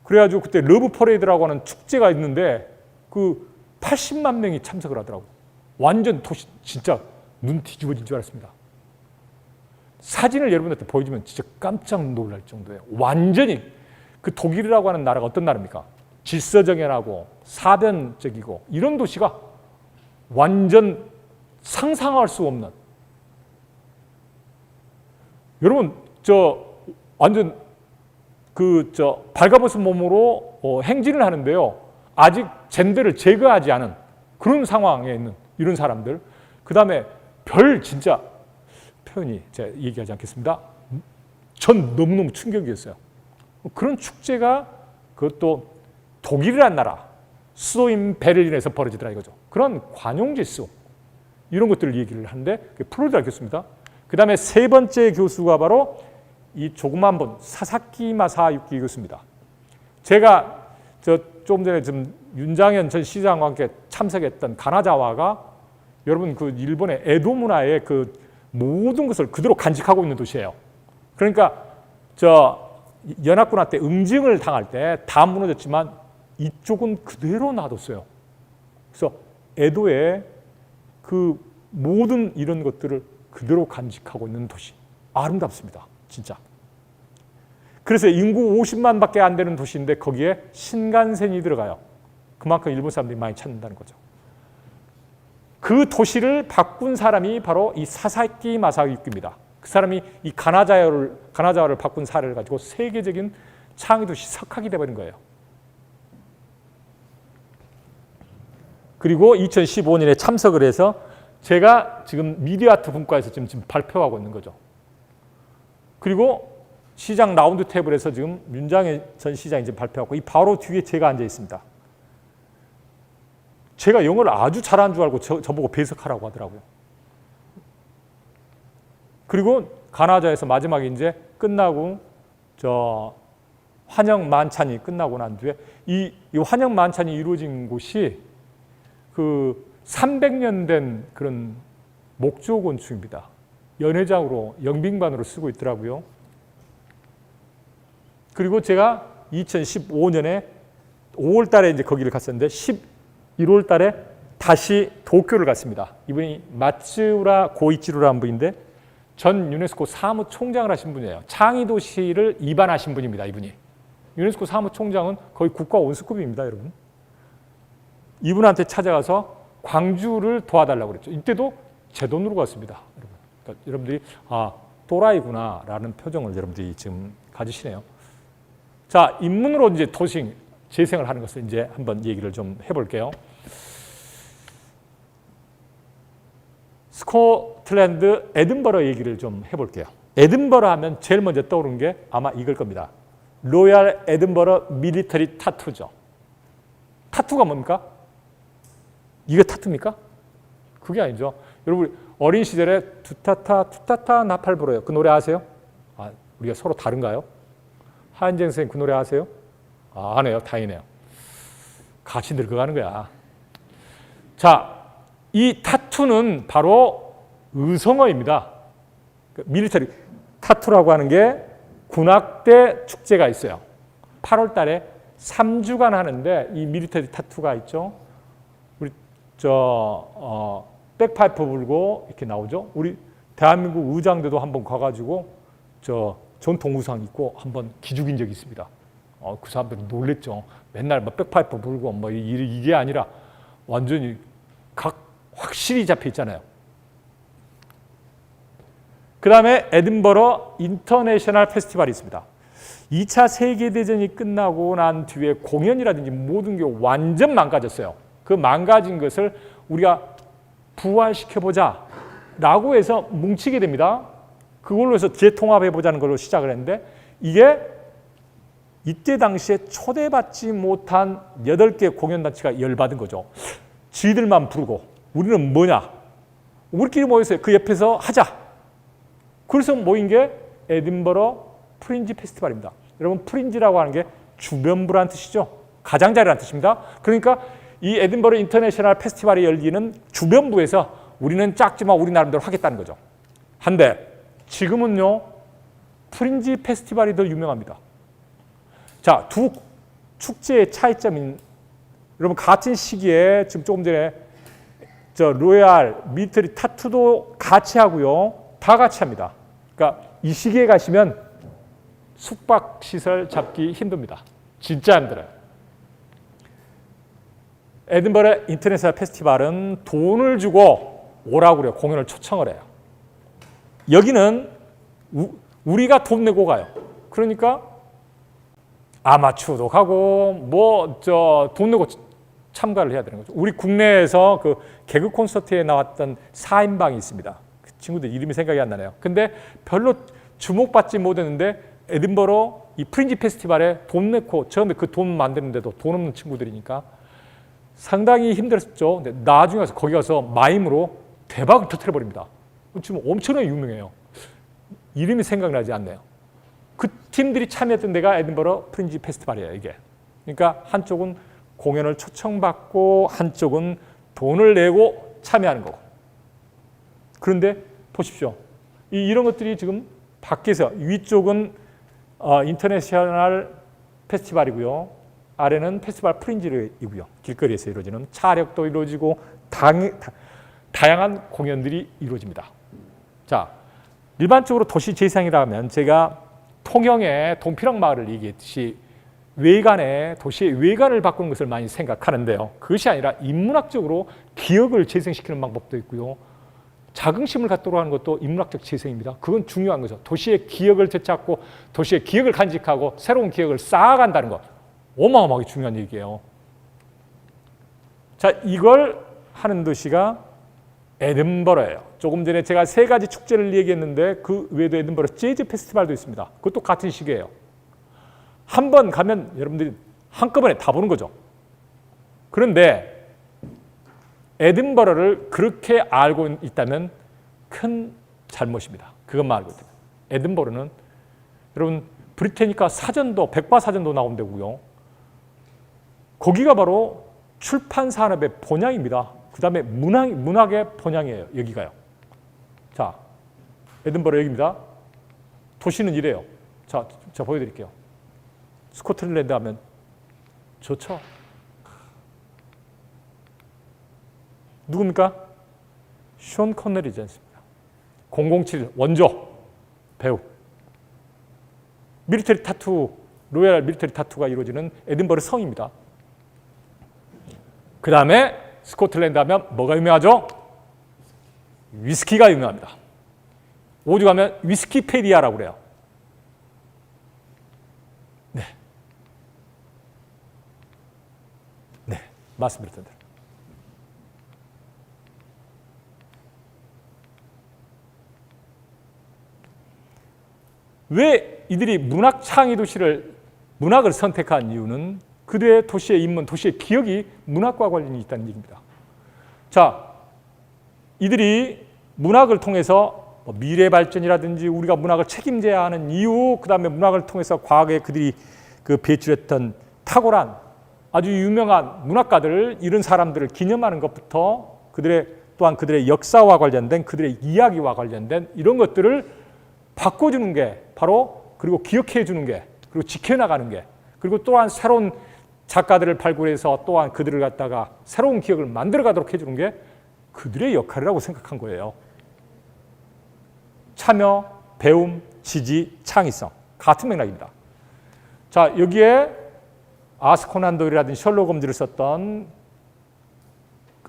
그래가지고 그때 러브 퍼레이드라고 하는 축제가 있는데 그 80만 명이 참석을 하더라고요. 완전 도시 진짜 눈 뒤집어진 줄 알았습니다. 사진을 여러분한테 보여주면 진짜 깜짝 놀랄 정도예요. 완전히 그 독일이라고 하는 나라가 어떤 나라입니까? 질서정연하고 사변적이고 이런 도시가 완전 상상할 수 없는, 여러분 완전 발가벗은 몸으로 행진을 하는데요. 아직 젠더를 제거하지 않은 그런 상황에 있는 이런 사람들. 그 다음에 진짜 표현이 제가 얘기하지 않겠습니다. 전 너무너무 충격이었어요. 그런 축제가 그것도 독일이라는 나라 수도인 베를린에서 벌어지더라 이거죠. 그런 관용질서 이런 것들을 얘기를 하는데 플로리다를 겪습니다. 그 다음에 세 번째 교수가 바로 이 조그만 분 사사키 마사유키 교수입니다. 제가 좀 전에 좀 윤장현 전 시장과 함께 참석했던 가나자와가 여러분 그 일본의 에도 문화의 그 모든 것을 그대로 간직하고 있는 도시예요. 그러니까 연합군화 때 응징을 당할 때 다 무너졌지만 이쪽은 그대로 놔뒀어요. 그래서 에도의 그 모든 이런 것들을 그대로 간직하고 있는 도시. 아름답습니다. 진짜. 그래서 인구 50만밖에 안 되는 도시인데 거기에 신간센이 들어가요. 그만큼 일본 사람들이 많이 찾는다는 거죠. 그 도시를 바꾼 사람이 바로 이 사사키 마사유키입니다. 그 사람이 이 가나자와를 바꾼 사례를 가지고 세계적인 창의 도시 석학이 되어버린 거예요. 그리고 2015년에 참석을 해서 제가 지금 미디어 아트 분과에서 지금 발표하고 있는 거죠. 그리고 시장 라운드 테이블에서 지금 윤장현 전 시장이 지금 발표하고 이 바로 뒤에 제가 앉아 있습니다. 제가 영어를 아주 잘하는 줄 알고 저보고 배석하라고 하더라고요. 그리고 가나자에서 마지막에 이제 끝나고 환영 만찬이 끝나고 난 뒤에 이 환영 만찬이 이루어진 곳이 그 300년 된 그런 목조 건축입니다. 연회장으로 영빙반으로 쓰고 있더라고요. 그리고 제가 2015년에 5월 달에 이제 거기를 갔었는데 11월 달에 다시 도쿄를 갔습니다. 이분이 마츠우라 고이치루라는 분인데 전 유네스코 사무총장을 하신 분이에요. 창의도시를 입안하신 분입니다. 이분이. 유네스코 사무총장은 거의 국가 원수급입니다. 여러분. 이분한테 찾아가서 광주를 도와달라고 그랬죠. 이때도 제 돈으로 갔습니다. 여러분. 그러니까 여러분들이 또라이구나 라는 표정을 여러분들이 지금 가지시네요. 자, 인문으로 이제 도시 재생을 하는 것을 이제 한번 얘기를 좀 해볼게요. 스코틀랜드 에든버러 얘기를 좀 해볼게요. 에든버러 하면 제일 먼저 떠오르는 게 아마 이걸 겁니다. 로얄 에든버러 밀리터리 타투죠. 타투가 뭡니까? 이게 타투입니까? 그게 아니죠. 여러분 어린 시절에 투타타 나팔 불어요. 그 노래 아세요? 우리가 서로 다른가요? 하은정 선생님 그 노래 아세요? 아네요. 다행이네요. 같이 늙어가는 거야. 자, 이 타투는 바로 의성어입니다. 밀리터리 타투라고 하는 게 군악대 축제가 있어요. 8월 달에 3주간 하는데 이 밀리터리 타투가 있죠. 우리 백파이프 불고 이렇게 나오죠. 우리 대한민국 의장대도 한번 가가지고 전통 의상 입고 한번 기죽인 적이 있습니다. 그 사람들이 놀랬죠. 맨날 뭐 백파이프 불고 뭐 이게 아니라 완전히 확실히 잡혀 있잖아요. 그 다음에 에든버러 인터내셔널 페스티벌이 있습니다. 2차 세계대전이 끝나고 난 뒤에 공연이라든지 모든 게 완전 망가졌어요. 그 망가진 것을 우리가 부활시켜보자 라고 해서 뭉치게 됩니다. 그걸로 해서 재통합해보자는 걸로 시작을 했는데 이게 이때 당시에 초대받지 못한 8개 공연단체가 열받은 거죠. 지들만 부르고 우리는 뭐냐? 우리끼리 모여서 그 옆에서 하자. 그래서 모인 게 에든버러 프린지 페스티벌입니다. 여러분 프린지라고 하는 게 주변부라는 뜻이죠. 가장자리라는 뜻입니다. 그러니까 이 에든버러 인터내셔널 페스티벌이 열리는 주변부에서 우리는 작지만 우리 나름대로 하겠다는 거죠. 한데 지금은요 프린지 페스티벌이 더 유명합니다. 자, 두 축제의 차이점인 여러분 같은 시기에 지금 조금 전에 로얄 밀리터리 타투도 같이 하고요. 다 같이 합니다. 그러니까 이 시기에 가시면 숙박시설 잡기 힘듭니다. 진짜 힘들어요. 에든버러 인터내셔널 페스티벌은 돈을 주고 오라고 그래요. 공연을 초청을 해요. 여기는 우리가 돈 내고 가요. 그러니까 아마추어도 가고 뭐 돈 내고 참가를 해야 되는 거죠. 우리 국내에서 그 개그 콘서트에 나왔던 4인방이 있습니다. 그 친구들 이름이 생각이 안 나네요. 근데 별로 주목받지 못했는데 에든버러 이 프린지 페스티벌에 돈 내고 처음에 그 돈 만드는데도 돈 없는 친구들이니까 상당히 힘들었죠. 근데 나중에 가서 거기 가서 마임으로 대박을 터뜨려버립니다. 지금 엄청나게 유명해요. 이름이 생각나지 않네요. 그 팀들이 참여했던 데가 에든버러 프린지 페스티벌이에요. 이게. 그러니까 한쪽은 공연을 초청받고 한쪽은 돈을 내고 참여하는 거고. 그런데 보십시오. 이런 것들이 지금 밖에서 위쪽은 인터내셔널 페스티벌이고요. 아래는 페스티벌 프린지이고요. 길거리에서 이루어지는 차력도 이루어지고 다양한 공연들이 이루어집니다. 자, 일반적으로 도시 재생이라 하면 제가 통영의 동피랑 마을을 얘기했듯이 외관에 도시의 외관을 바꾸는 것을 많이 생각하는데요. 그것이 아니라 인문학적으로 기억을 재생시키는 방법도 있고요. 자긍심을 갖도록 하는 것도 인문학적 재생입니다. 그건 중요한 거죠. 도시의 기억을 되찾고 도시의 기억을 간직하고 새로운 기억을 쌓아간다는 것. 어마어마하게 중요한 얘기예요. 자, 이걸 하는 도시가 에든버러예요. 조금 전에 제가 3가지 축제를 얘기했는데 그 외에도 에든버러 재즈 페스티벌도 있습니다. 그것도 같은 시기예요. 한 번 가면 여러분들이 한꺼번에 다 보는 거죠. 그런데 에든버러를 그렇게 알고 있다면 큰 잘못입니다. 그것만 알고 있다면. 에든버러는 여러분 브리테니카 사전도 백과사전도 나온 데고요. 거기가 바로 출판 산업의 본향입니다. 그 다음에 문학의 본향이에요. 여기가요. 자, 에든버러 여기입니다. 도시는 이래요. 자, 제가 보여드릴게요. 스코틀랜드 하면 좋죠. 누굽니까? 션 커넬이지 않습니까? 007 원조 배우. 밀리터리 타투, 로얄 밀리터리 타투가 이루어지는 에든버러 성입니다. 그 다음에 스코틀랜드 하면 뭐가 유명하죠? 위스키가 유명합니다. 오죽 하면 위스키페디아라고 그래요. 네, 말씀드렸던 대로. 왜 이들이 문학 창의 도시를 문학을 선택한 이유는 그들의 도시의 인문, 도시의 기억이 문학과 관련이 있다는 얘기입니다. 자, 이들이 문학을 통해서 미래 발전이라든지 우리가 문학을 책임져야 하는 이유, 그 다음에 문학을 통해서 과거에 그들이 배출했던 탁월한 아주 유명한 문학가들, 이런 사람들을 기념하는 것부터 또한 그들의 역사와 관련된 그들의 이야기와 관련된 이런 것들을 바꿔주는 게 바로, 그리고 기억해 주는 게, 그리고 지켜나가는 게, 그리고 또한 새로운 작가들을 발굴해서 또한 그들을 갖다가 새로운 기억을 만들어 가도록 해주는 게 그들의 역할이라고 생각한 거예요. 참여, 배움, 지지, 창의성. 같은 맥락입니다. 자, 여기에 아스 코난 도일이라든지 셜록 홈즈를 썼던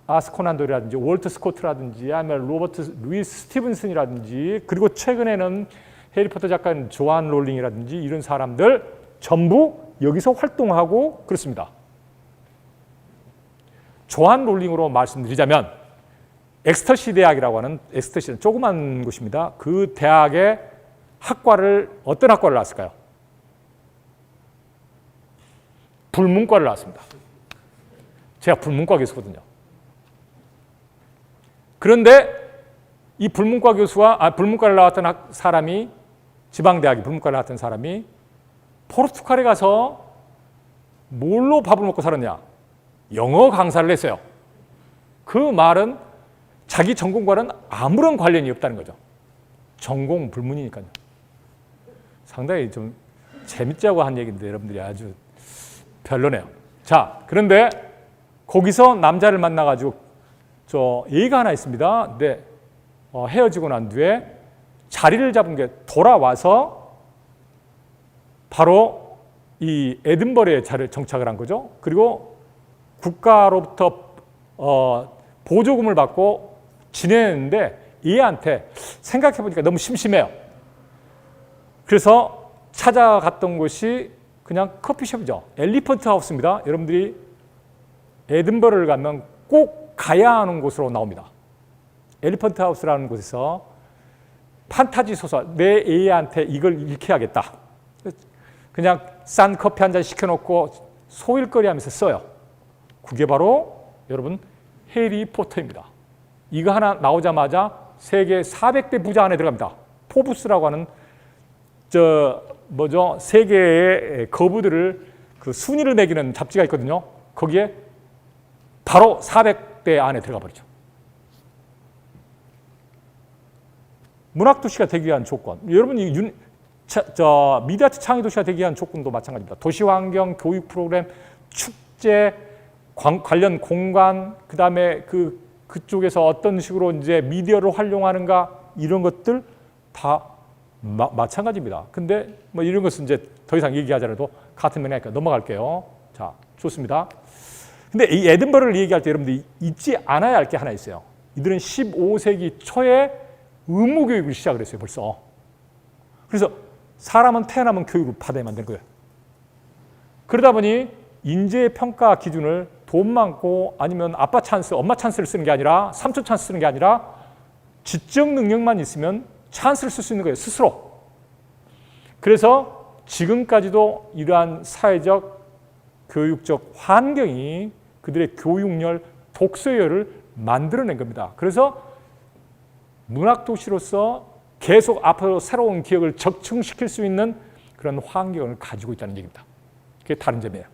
아스 코난 도일이라든지 월트 스코트라든지 아니면 로버트 루이스 스티븐슨이라든지, 그리고 최근에는 해리포터 작가인 조안 롤링이라든지 이런 사람들 전부 여기서 활동하고 그렇습니다. 조안 롤링으로 말씀드리자면 엑스터시 대학이라고 하는, 엑스터시는 조그만 곳입니다. 그 대학의 어떤 학과를 나왔을까요? 불문과를 나왔습니다. 제가 불문과 교수거든요. 그런데 이 불문과를 나왔던 사람이, 지방대학이 불문과를 나왔던 사람이 포르투갈에 가서 뭘로 밥을 먹고 살았냐? 영어 강사를 했어요. 그 말은 자기 전공과는 아무런 관련이 없다는 거죠. 전공 불문이니까요. 상당히 좀 재밌자고 한 얘기인데 여러분들이 아주 별로네요. 자, 그런데 거기서 남자를 만나가지고 얘기가 하나 있습니다. 근데 헤어지고 난 뒤에 자리를 잡은 게 돌아와서 바로 이 에든버러에 정착을 한 거죠. 그리고 국가로부터 보조금을 받고 지내는데 얘한테 생각해보니까 너무 심심해요. 그래서 찾아갔던 곳이 그냥 커피숍이죠. 엘리펀트 하우스입니다. 여러분들이 에든버러를 가면 꼭 가야 하는 곳으로 나옵니다. 엘리펀트 하우스라는 곳에서 판타지 소설, 내 애한테 이걸 읽혀야겠다. 그냥 싼 커피 한 잔 시켜놓고 소일거리 하면서 써요. 그게 바로 여러분 해리포터입니다. 이거 하나 나오자마자 세계 400대 부자 안에 들어갑니다. 포브스라고 하는 세계의 거부들을 그 순위를 매기는 잡지가 있거든요. 거기에 바로 400대 안에 들어가 버리죠. 문학도시가 되기 위한 조건. 여러분이 미디어아트 창의도시가 되기 위한 조건도 마찬가지입니다. 도시환경, 교육 프로그램, 축제, 관련 공간, 그 다음에 그쪽에서 어떤 식으로 이제 미디어를 활용하는가, 이런 것들 다 마찬가지입니다. 근데 뭐 이런 것은 이제 더 이상 얘기하자라도 같은 맥락이니까 넘어갈게요. 자, 좋습니다. 근데 이 에든버러를 얘기할 때 여러분들이 잊지 않아야 할 게 하나 있어요. 이들은 15세기 초에 의무교육을 시작을 했어요, 벌써. 그래서 사람은 태어나면 교육을 받아야 만드는 거예요. 그러다 보니 인재의 평가 기준을 돈 많고 아니면 아빠 찬스, 엄마 찬스를 쓰는 게 아니라 삼촌 찬스 쓰는 게 아니라 지적 능력만 있으면 찬스를 쓸 수 있는 거예요, 스스로. 그래서 지금까지도 이러한 사회적, 교육적 환경이 그들의 교육열, 독서열을 만들어낸 겁니다. 그래서 문학도시로서 계속 앞으로 새로운 기억을 적층시킬 수 있는 그런 환경을 가지고 있다는 얘기입니다. 그게 다른 점이에요.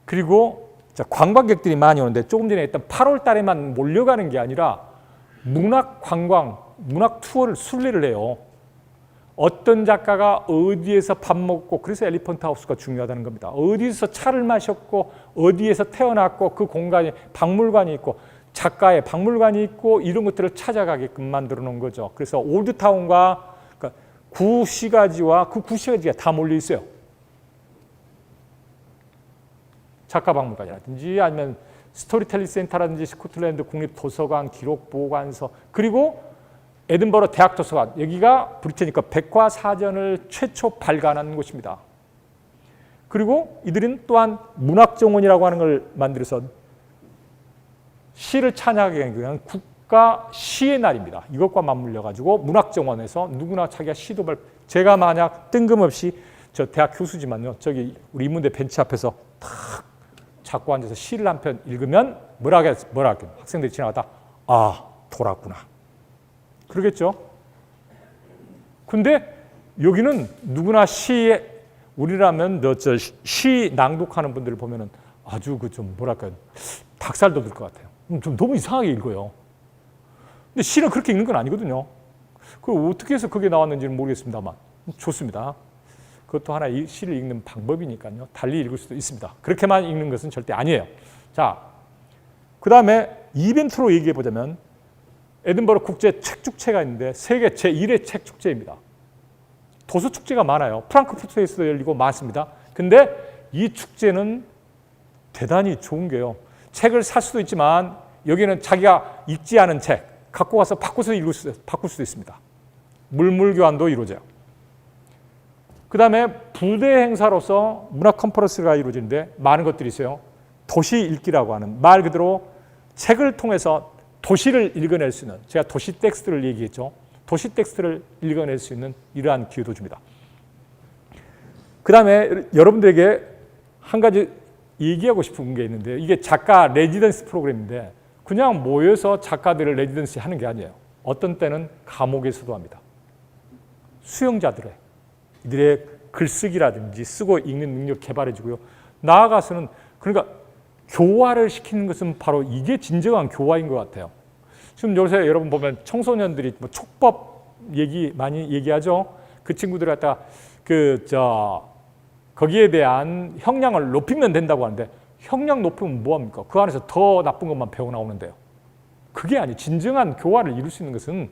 그리고 관광객들이 많이 오는데 조금 전에 했던 8월 달에만 몰려가는 게 아니라 문학 관광, 문학 투어를 순례를 해요. 어떤 작가가 어디에서 밥 먹고, 그래서 엘리펀트 하우스가 중요하다는 겁니다. 어디에서 차를 마셨고 어디에서 태어났고 그 공간에 박물관이 있고 작가의 박물관이 있고 이런 것들을 찾아가게끔 만들어 놓은 거죠. 그래서 올드타운과 그러니까 구시가지와 그 구시가지가 다 몰려 있어요. 작가 박물관이라든지 아니면 스토리텔링 센터라든지 스코틀랜드 국립도서관, 기록보관서, 그리고 에든버러 대학도서관, 여기가 브리테니커 백과사전을 최초 발간한 곳입니다. 그리고 이들은 또한 문학정원이라고 하는 걸 만들어서 시를 찬양하기 위한 국가 시의 날입니다. 이것과 맞물려 가지고 문학정원에서 누구나 자기가 시도 제가 만약 뜬금없이 저 대학 교수지만요, 저기 우리 인문대 벤치 앞에서 탁 잡고 앉아서 시를 한 편 읽으면 뭐라 하겠어요? 학생들이 지나가다 돌았구나. 그러겠죠? 근데 여기는 누구나 우리라면 시 낭독하는 분들을 보면은 아주 닭살 돋을 것 같아요. 좀 너무 이상하게 읽어요. 근데 시는 그렇게 읽는 건 아니거든요. 그 어떻게 해서 그게 나왔는지는 모르겠습니다만 좋습니다. 그것도 하나의 시를 읽는 방법이니까요. 달리 읽을 수도 있습니다. 그렇게만 읽는 것은 절대 아니에요. 자, 그 다음에 이벤트로 얘기해 보자면 에든버러 국제 책축제가 있는데 세계 제1회 책축제입니다. 도서축제가 많아요. 프랑크푸르트에서도 열리고 많습니다. 근데 이 축제는 대단히 좋은 게요. 책을 살 수도 있지만 여기는 자기가 읽지 않은 책 갖고 가서 바꿀 수도 있습니다. 물물교환도 이루어져요. 그 다음에 부대 행사로서 문학 컨퍼런스가 이루어지는데 많은 것들이 있어요. 도시 읽기라고 하는, 말 그대로 책을 통해서 도시를 읽어낼 수 있는, 제가 도시 텍스트를 얘기했죠. 도시 텍스트를 읽어낼 수 있는 이러한 기회도 줍니다. 그 다음에 여러분들에게 한 가지 얘기하고 싶은 게 있는데, 이게 작가 레지던스 프로그램인데 그냥 모여서 작가들을 레지던시 하는 게 아니에요. 어떤 때는 감옥에서도 합니다. 수용자들의 이들의 글쓰기라든지 쓰고 읽는 능력 개발해주고요. 나아가서는 그러니까 교화를 시키는 것은 바로 이게 진정한 교화인 것 같아요. 지금 요새 여러분 보면 청소년들이 뭐 촉법 얘기 많이 얘기하죠. 그 친구들 갖다가 거기에 대한 형량을 높이면 된다고 하는데 형량 높이면 뭐합니까? 그 안에서 더 나쁜 것만 배워 나오는데요. 그게 아니, 진정한 교화를 이룰 수 있는 것은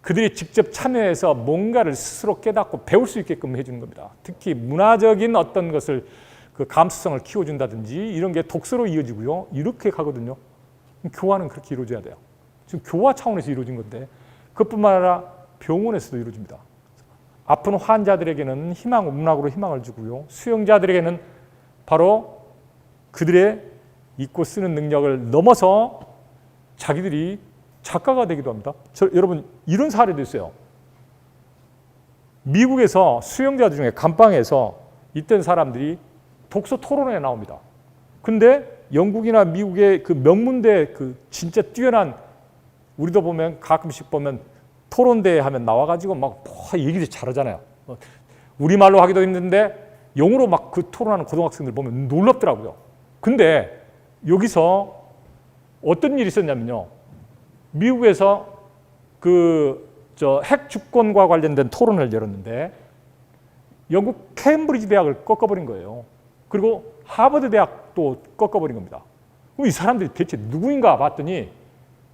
그들이 직접 참여해서 뭔가를 스스로 깨닫고 배울 수 있게끔 해주는 겁니다. 특히 문화적인 어떤 것을 그 감수성을 키워준다든지 이런 게 독서로 이어지고요. 이렇게 가거든요. 교화는 그렇게 이루어져야 돼요. 지금 교화 차원에서 이루어진 건데 그것뿐만 아니라 병원에서도 이루어집니다. 아픈 환자들에게는 문학으로 희망을 주고요. 수용자들에게는 바로 그들의 읽고 쓰는 능력을 넘어서 자기들이 작가가 되기도 합니다. 여러분 이런 사례도 있어요. 미국에서 수용자들 중에 감방에서 있던 사람들이 독서 토론회에 나옵니다. 근데 영국이나 미국의 그 명문대 그 진짜 뛰어난 우리도 보면 가끔씩 보면 토론대회 하면 나와가지고 막 얘기를 잘하잖아요. 우리말로 하기도 힘든데 영어로 막 그 토론하는 고등학생들 보면 놀랍더라고요. 근데 여기서 어떤 일이 있었냐면요. 미국에서 핵 주권과 관련된 토론을 열었는데 영국 케임브리지 대학을 꺾어버린 거예요. 그리고 하버드 대학도 꺾어버린 겁니다. 그럼 이 사람들이 대체 누구인가 봤더니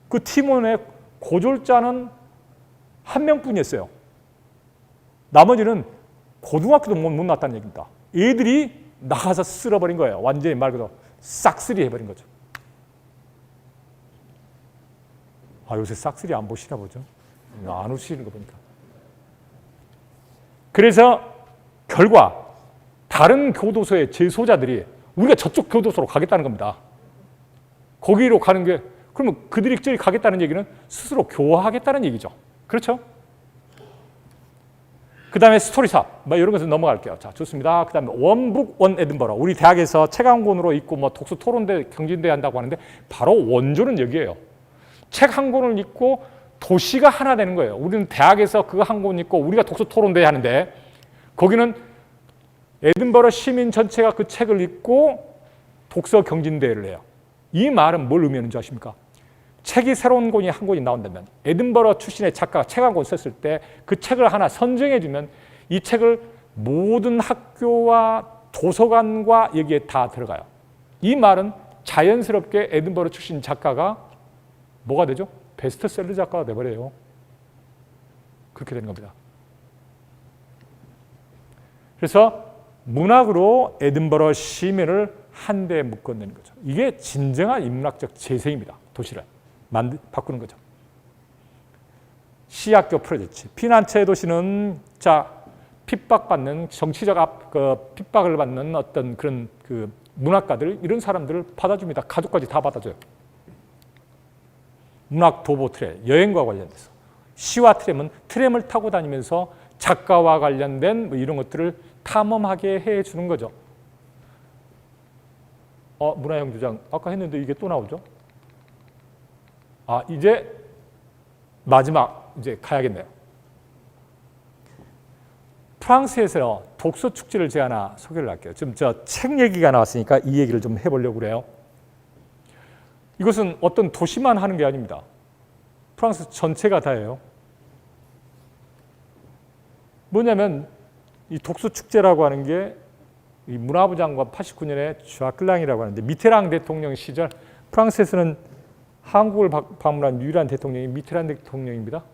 그 팀원의 고졸자는 한 명뿐이었어요. 나머지는 고등학교도 못 나왔다는 얘기입니다. 애들이 나가서 쓸어버린 거예요. 완전히 말 그대로 싹쓸이 해버린 거죠. 요새 싹쓸이 안 보시나 보죠? 안 오시는 거 보니까. 그래서 결과 다른 교도소의 재소자들이 우리가 저쪽 교도소로 가겠다는 겁니다. 거기로 가는 게 그러면 그들이 저기 가겠다는 얘기는 스스로 교화하겠다는 얘기죠. 그렇죠? 그 다음에 스토리사 이런 것은 넘어갈게요. 자, 좋습니다. 그 다음에 원북 원 에든버러. 우리 대학에서 책 한 권으로 읽고 독서 토론대 경진대 한다고 하는데 바로 원조는 여기예요. 책 한 권을 읽고 도시가 하나 되는 거예요. 우리는 대학에서 그거 한 권 읽고 우리가 독서 토론대 하는데 거기는 에든버러 시민 전체가 그 책을 읽고 독서 경진대회를 해요. 이 말은 뭘 의미하는 줄 아십니까? 책이 새로운 권이 한 권이 나온다면 에든버러 출신의 작가가 책 한 권 썼을 때 그 책을 하나 선정해주면 이 책을 모든 학교와 도서관과 여기에 다 들어가요. 이 말은 자연스럽게 에든버러 출신 작가가 뭐가 되죠? 베스트셀러 작가가 돼버려요. 그렇게 되는 겁니다. 그래서 문학으로 에든버러 시민을 한데 묶어내는 거죠. 이게 진정한 인문학적 재생입니다. 도시를 바꾸는 거죠. 시학교 프로젝트. 피난처의 도시는 핍박받는 정치적 핍박을 받는 어떤 그런 문학가들 이런 사람들을 받아줍니다. 가족까지 다 받아줘요. 문학 도보 트램, 여행과 관련돼서. 시와 트램은 트램을 타고 다니면서 작가와 관련된 이런 것들을 탐험하게 해주는 거죠. 문화형 주장 아까 했는데 이게 또 나오죠? 이제 마지막 이제 가야겠네요. 프랑스에서 독서 축제를 제가 하나 소개를 할게요. 지금 책 얘기가 나왔으니까 이 얘기를 좀 해보려고 그래요. 이것은 어떤 도시만 하는 게 아닙니다. 프랑스 전체가 다예요. 뭐냐면 이 독서 축제라고 하는 게 이 문화부 장관 89년에 ዣ클랑이라고 하는데 미테랑 대통령 시절 프랑스에서는 한국을 방문한 유일한 대통령이 미테랑 대통령입니다.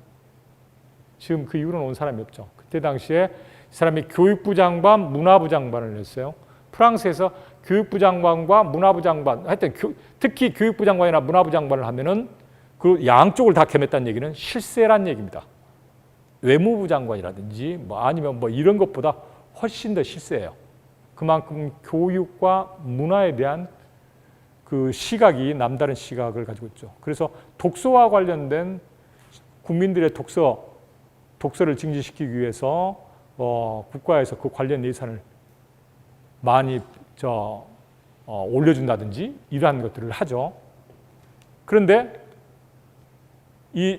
지금 그 이후로는 온 사람이 없죠. 그때 당시에 이 사람이 교육부 장관, 문화부 장관을 했어요. 프랑스에서 교육부 장관과 문화부 장관, 하여튼 특히 교육부 장관이나 문화부 장관을 하면은 그 양쪽을 다 겸했다는 얘기는 실세란 얘기입니다. 외무부 장관이라든지 아니면 이런 것보다 훨씬 더 실세예요. 그만큼 교육과 문화에 대한 그 시각이 남다른 시각을 가지고 있죠. 그래서 독서와 관련된 국민들의 독서를 증진시키기 위해서 국가에서 그 관련 예산을 많이 올려준다든지 이러한 것들을 하죠. 그런데 이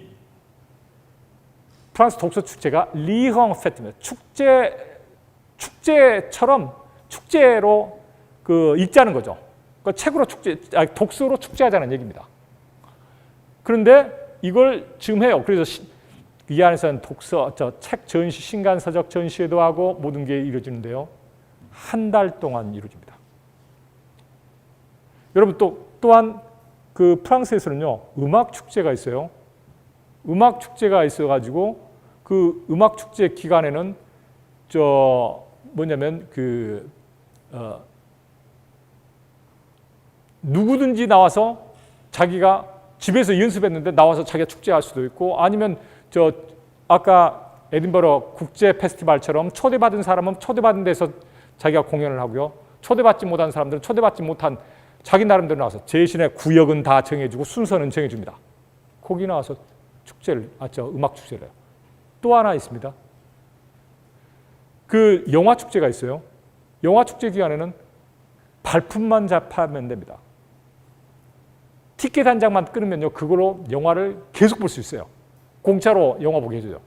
프랑스 독서 축제가 리헝 페트입니다. 축제로 읽자는 거죠. 책으로 독서로 축제하자는 얘기입니다. 그런데 이걸 지금 해요. 그래서 이 안에서는 책 전시, 신간서적 전시회도 하고 모든 게 이루어지는데요. 한 달 동안 이루어집니다. 여러분 또한 그 프랑스에서는요 음악 축제가 있어요. 음악 축제가 있어가지고 그 음악 축제 기간에는 누구든지 나와서 자기가 집에서 연습했는데 나와서 자기가 축제할 수도 있고, 아니면 아까 에딘버러 국제 페스티벌처럼 초대받은 사람은 초대받은 데서 자기가 공연을 하고요. 초대받지 못한 사람들은 초대받지 못한 자기 나름대로 나와서 제신의 구역은 다 정해주고 순서는 정해줍니다. 거기 나와서 음악 축제를 해요. 또 하나 있습니다. 그 영화 축제가 있어요. 영화 축제 기간에는 발품만 잡하면 됩니다. 티켓 한 장만 끊으면요, 그걸로 영화를 계속 볼 수 있어요. 공짜로 영화 보게 해줘요.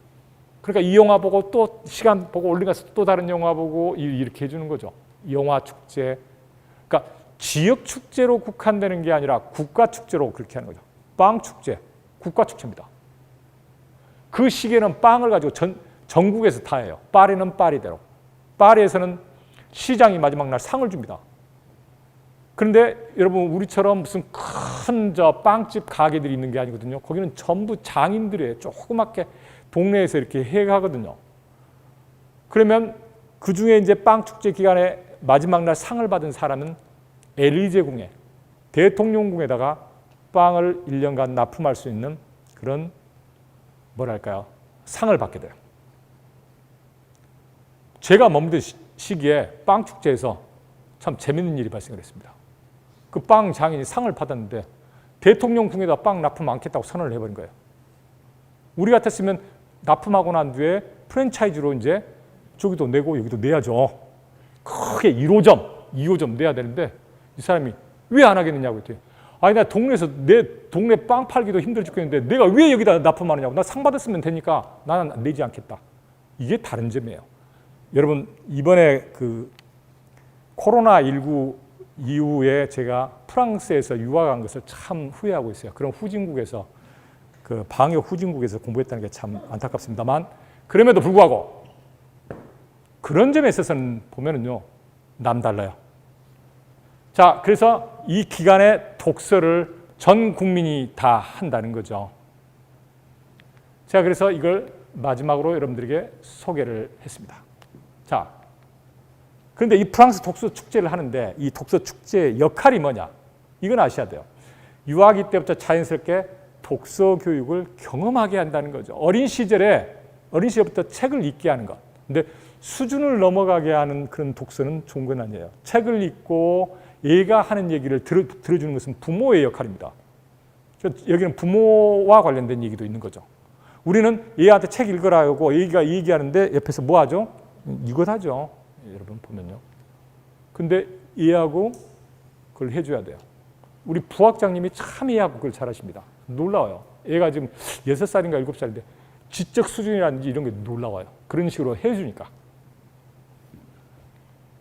그러니까 이 영화 보고 또 시간 보고 올라가서 또 다른 영화 보고 이렇게 해주는 거죠. 영화 축제. 그러니까 지역 축제로 국한되는 게 아니라 국가 축제로 그렇게 하는 거죠. 빵 축제, 국가 축제입니다. 그 시기에는 빵을 가지고 전국에서 다 해요. 파리는 파리대로. 파리에서는 시장이 마지막 날 상을 줍니다. 그런데 여러분, 우리처럼 무슨 큰 빵집 가게들이 있는 게 아니거든요. 거기는 전부 장인들이에요. 조그맣게 동네에서 이렇게 해가거든요. 그러면 그 중에 이제 빵 축제 기간에 마지막 날 상을 받은 사람은 엘리제궁에, 대통령궁에다가 빵을 1년간 납품할 수 있는 그런 상을 받게 돼요. 제가 머무던 시기에 빵 축제에서 참 재밌는 일이 발생을 했습니다. 그 빵 장인이 상을 받았는데 대통령궁에다 빵 납품 않겠다고 선언을 해버린 거예요. 우리 같았으면 납품하고 난 뒤에 프랜차이즈로 이제 저기도 내고 여기도 내야죠. 크게 1호점, 2호점 내야 되는데 이 사람이 왜 안 하겠느냐고 했더니, 아니 나 동네에서 내 동네 빵 팔기도 힘들어 죽겠는데 내가 왜 여기다 납품하느냐고. 나 상 받았으면 되니까 나는 내지 않겠다. 이게 다른 점이에요. 여러분, 이번에 그 코로나19 이후에 제가 프랑스에서 유학한 것을 참 후회하고 있어요. 그런 후진국에서, 그 방역 후진국에서 공부했다는 게 참 안타깝습니다만, 그럼에도 불구하고 그런 점에 있어서는 보면은요, 남달라요. 자, 그래서 이 기간에 독서를 전 국민이 다 한다는 거죠. 제가 그래서 이걸 마지막으로 여러분들에게 소개를 했습니다. 자, 그런데 이 프랑스 독서 축제를 하는데 이 독서 축제의 역할이 뭐냐? 이건 아셔야 돼요. 유아기 때부터 자연스럽게 독서 교육을 경험하게 한다는 거죠. 어린 시절부터 책을 읽게 하는 것. 근데 수준을 넘어가게 하는 그런 독서는 좋은 건 아니에요. 책을 읽고 얘가 하는 얘기를 들어주는 것은 부모의 역할입니다. 여기는 부모와 관련된 얘기도 있는 거죠. 우리는 얘한테 책 읽으라 하고 얘가 얘기하는데 옆에서 뭐 하죠? 이것 하죠. 여러분 보면요. 근데 얘하고 그걸 해줘야 돼요. 우리 부학장님이 참 얘하고 그걸 잘하십니다. 놀라워요. 얘가 지금 6살인가 7살인데 지적 수준이라든지 이런 게 놀라워요. 그런 식으로 해주니까.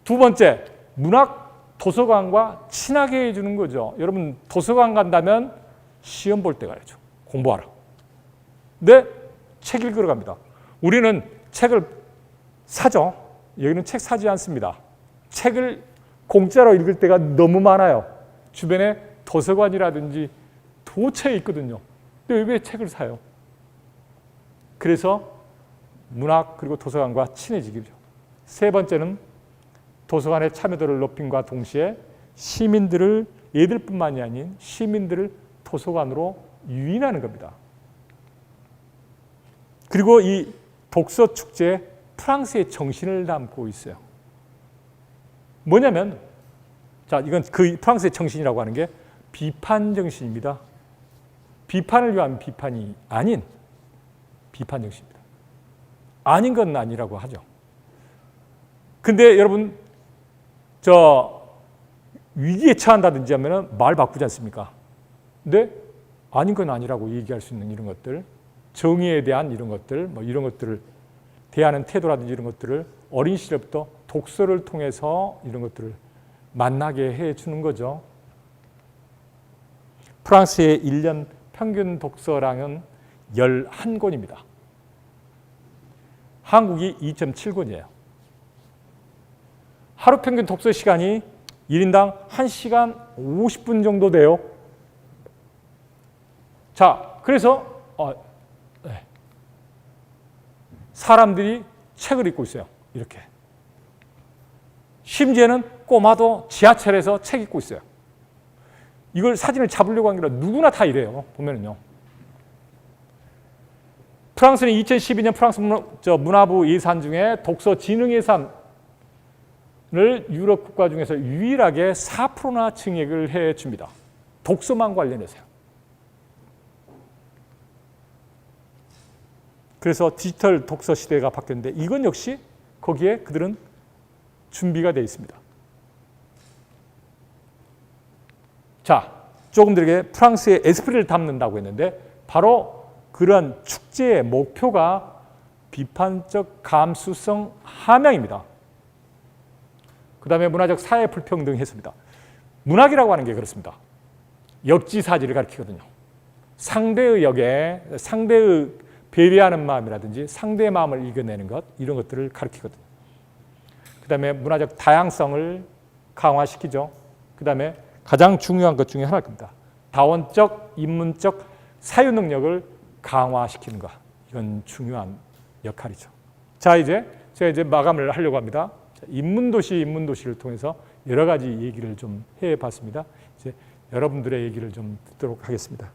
두 번째, 문학 도서관과 친하게 해주는 거죠. 여러분, 도서관 간다면 시험 볼 때 가야죠. 공부하라. 근데 책 읽으러 갑니다. 우리는 책을 사죠. 여기는 책 사지 않습니다. 책을 공짜로 읽을 때가 너무 많아요. 주변에 도서관이라든지 도처에 있거든요. 근데 왜 책을 사요? 그래서 문학 그리고 도서관과 친해지기죠. 세 번째는 도서관의 참여도를 높임과 동시에 시민들을, 얘들뿐만이 아닌 시민들을 도서관으로 유인하는 겁니다. 그리고 이 독서 축제에 프랑스의 정신을 담고 있어요. 뭐냐면, 자, 이건 그 프랑스의 정신이라고 하는 게 비판 정신입니다. 비판을 위한 비판이 아닌 비판 정신입니다. 아닌 건 아니라고 하죠. 근데 여러분, 위기에 처한다든지 하면 말 바꾸지 않습니까? 근데 아닌 건 아니라고 얘기할 수 있는 이런 것들, 정의에 대한 이런 것들, 뭐 이런 것들을 대하는 태도라든지 이런 것들을 어린 시절부터 독서를 통해서 이런 것들을 만나게 해주는 거죠. 프랑스의 1년 평균 독서량은 11권입니다. 한국이 2.7권이에요. 하루 평균 독서 시간이 1인당 1시간 50분 정도 돼요. 자, 그래서 사람들이 책을 읽고 있어요. 이렇게. 심지어는 꼬마도 지하철에서 책 읽고 있어요. 이걸 사진을 잡으려고 한 게 아니라 누구나 다 이래요. 보면은요. 프랑스는 2012년 프랑스 문화부 예산 중에 독서 진흥 예산을 유럽 국가 중에서 유일하게 4%나 증액을 해줍니다. 독서만 관련해서요. 그래서 디지털 독서 시대가 바뀌었는데 이건 역시 거기에 그들은 준비가 되어 있습니다. 자, 조금 전에 프랑스의 에스프리를 담는다고 했는데 바로 그런 축제의 목표가 비판적 감수성 함양입니다. 그 다음에 문화적 사회 불평등 해소입니다. 문학이라고 하는 게 그렇습니다. 역지사지를 가리키거든요. 상대의 역에 상대의 배려하는 마음이라든지 상대의 마음을 이겨내는 것, 이런 것들을 가리키거든요. 그 다음에 문화적 다양성을 강화시키죠. 그 다음에 가장 중요한 것 중에 하나일 겁니다. 다원적, 인문적 사유 능력을 강화시키는 것. 이건 중요한 역할이죠. 자, 제가 마감을 하려고 합니다. 인문도시를 통해서 여러 가지 얘기를 좀 해봤습니다. 이제 여러분들의 얘기를 좀 듣도록 하겠습니다.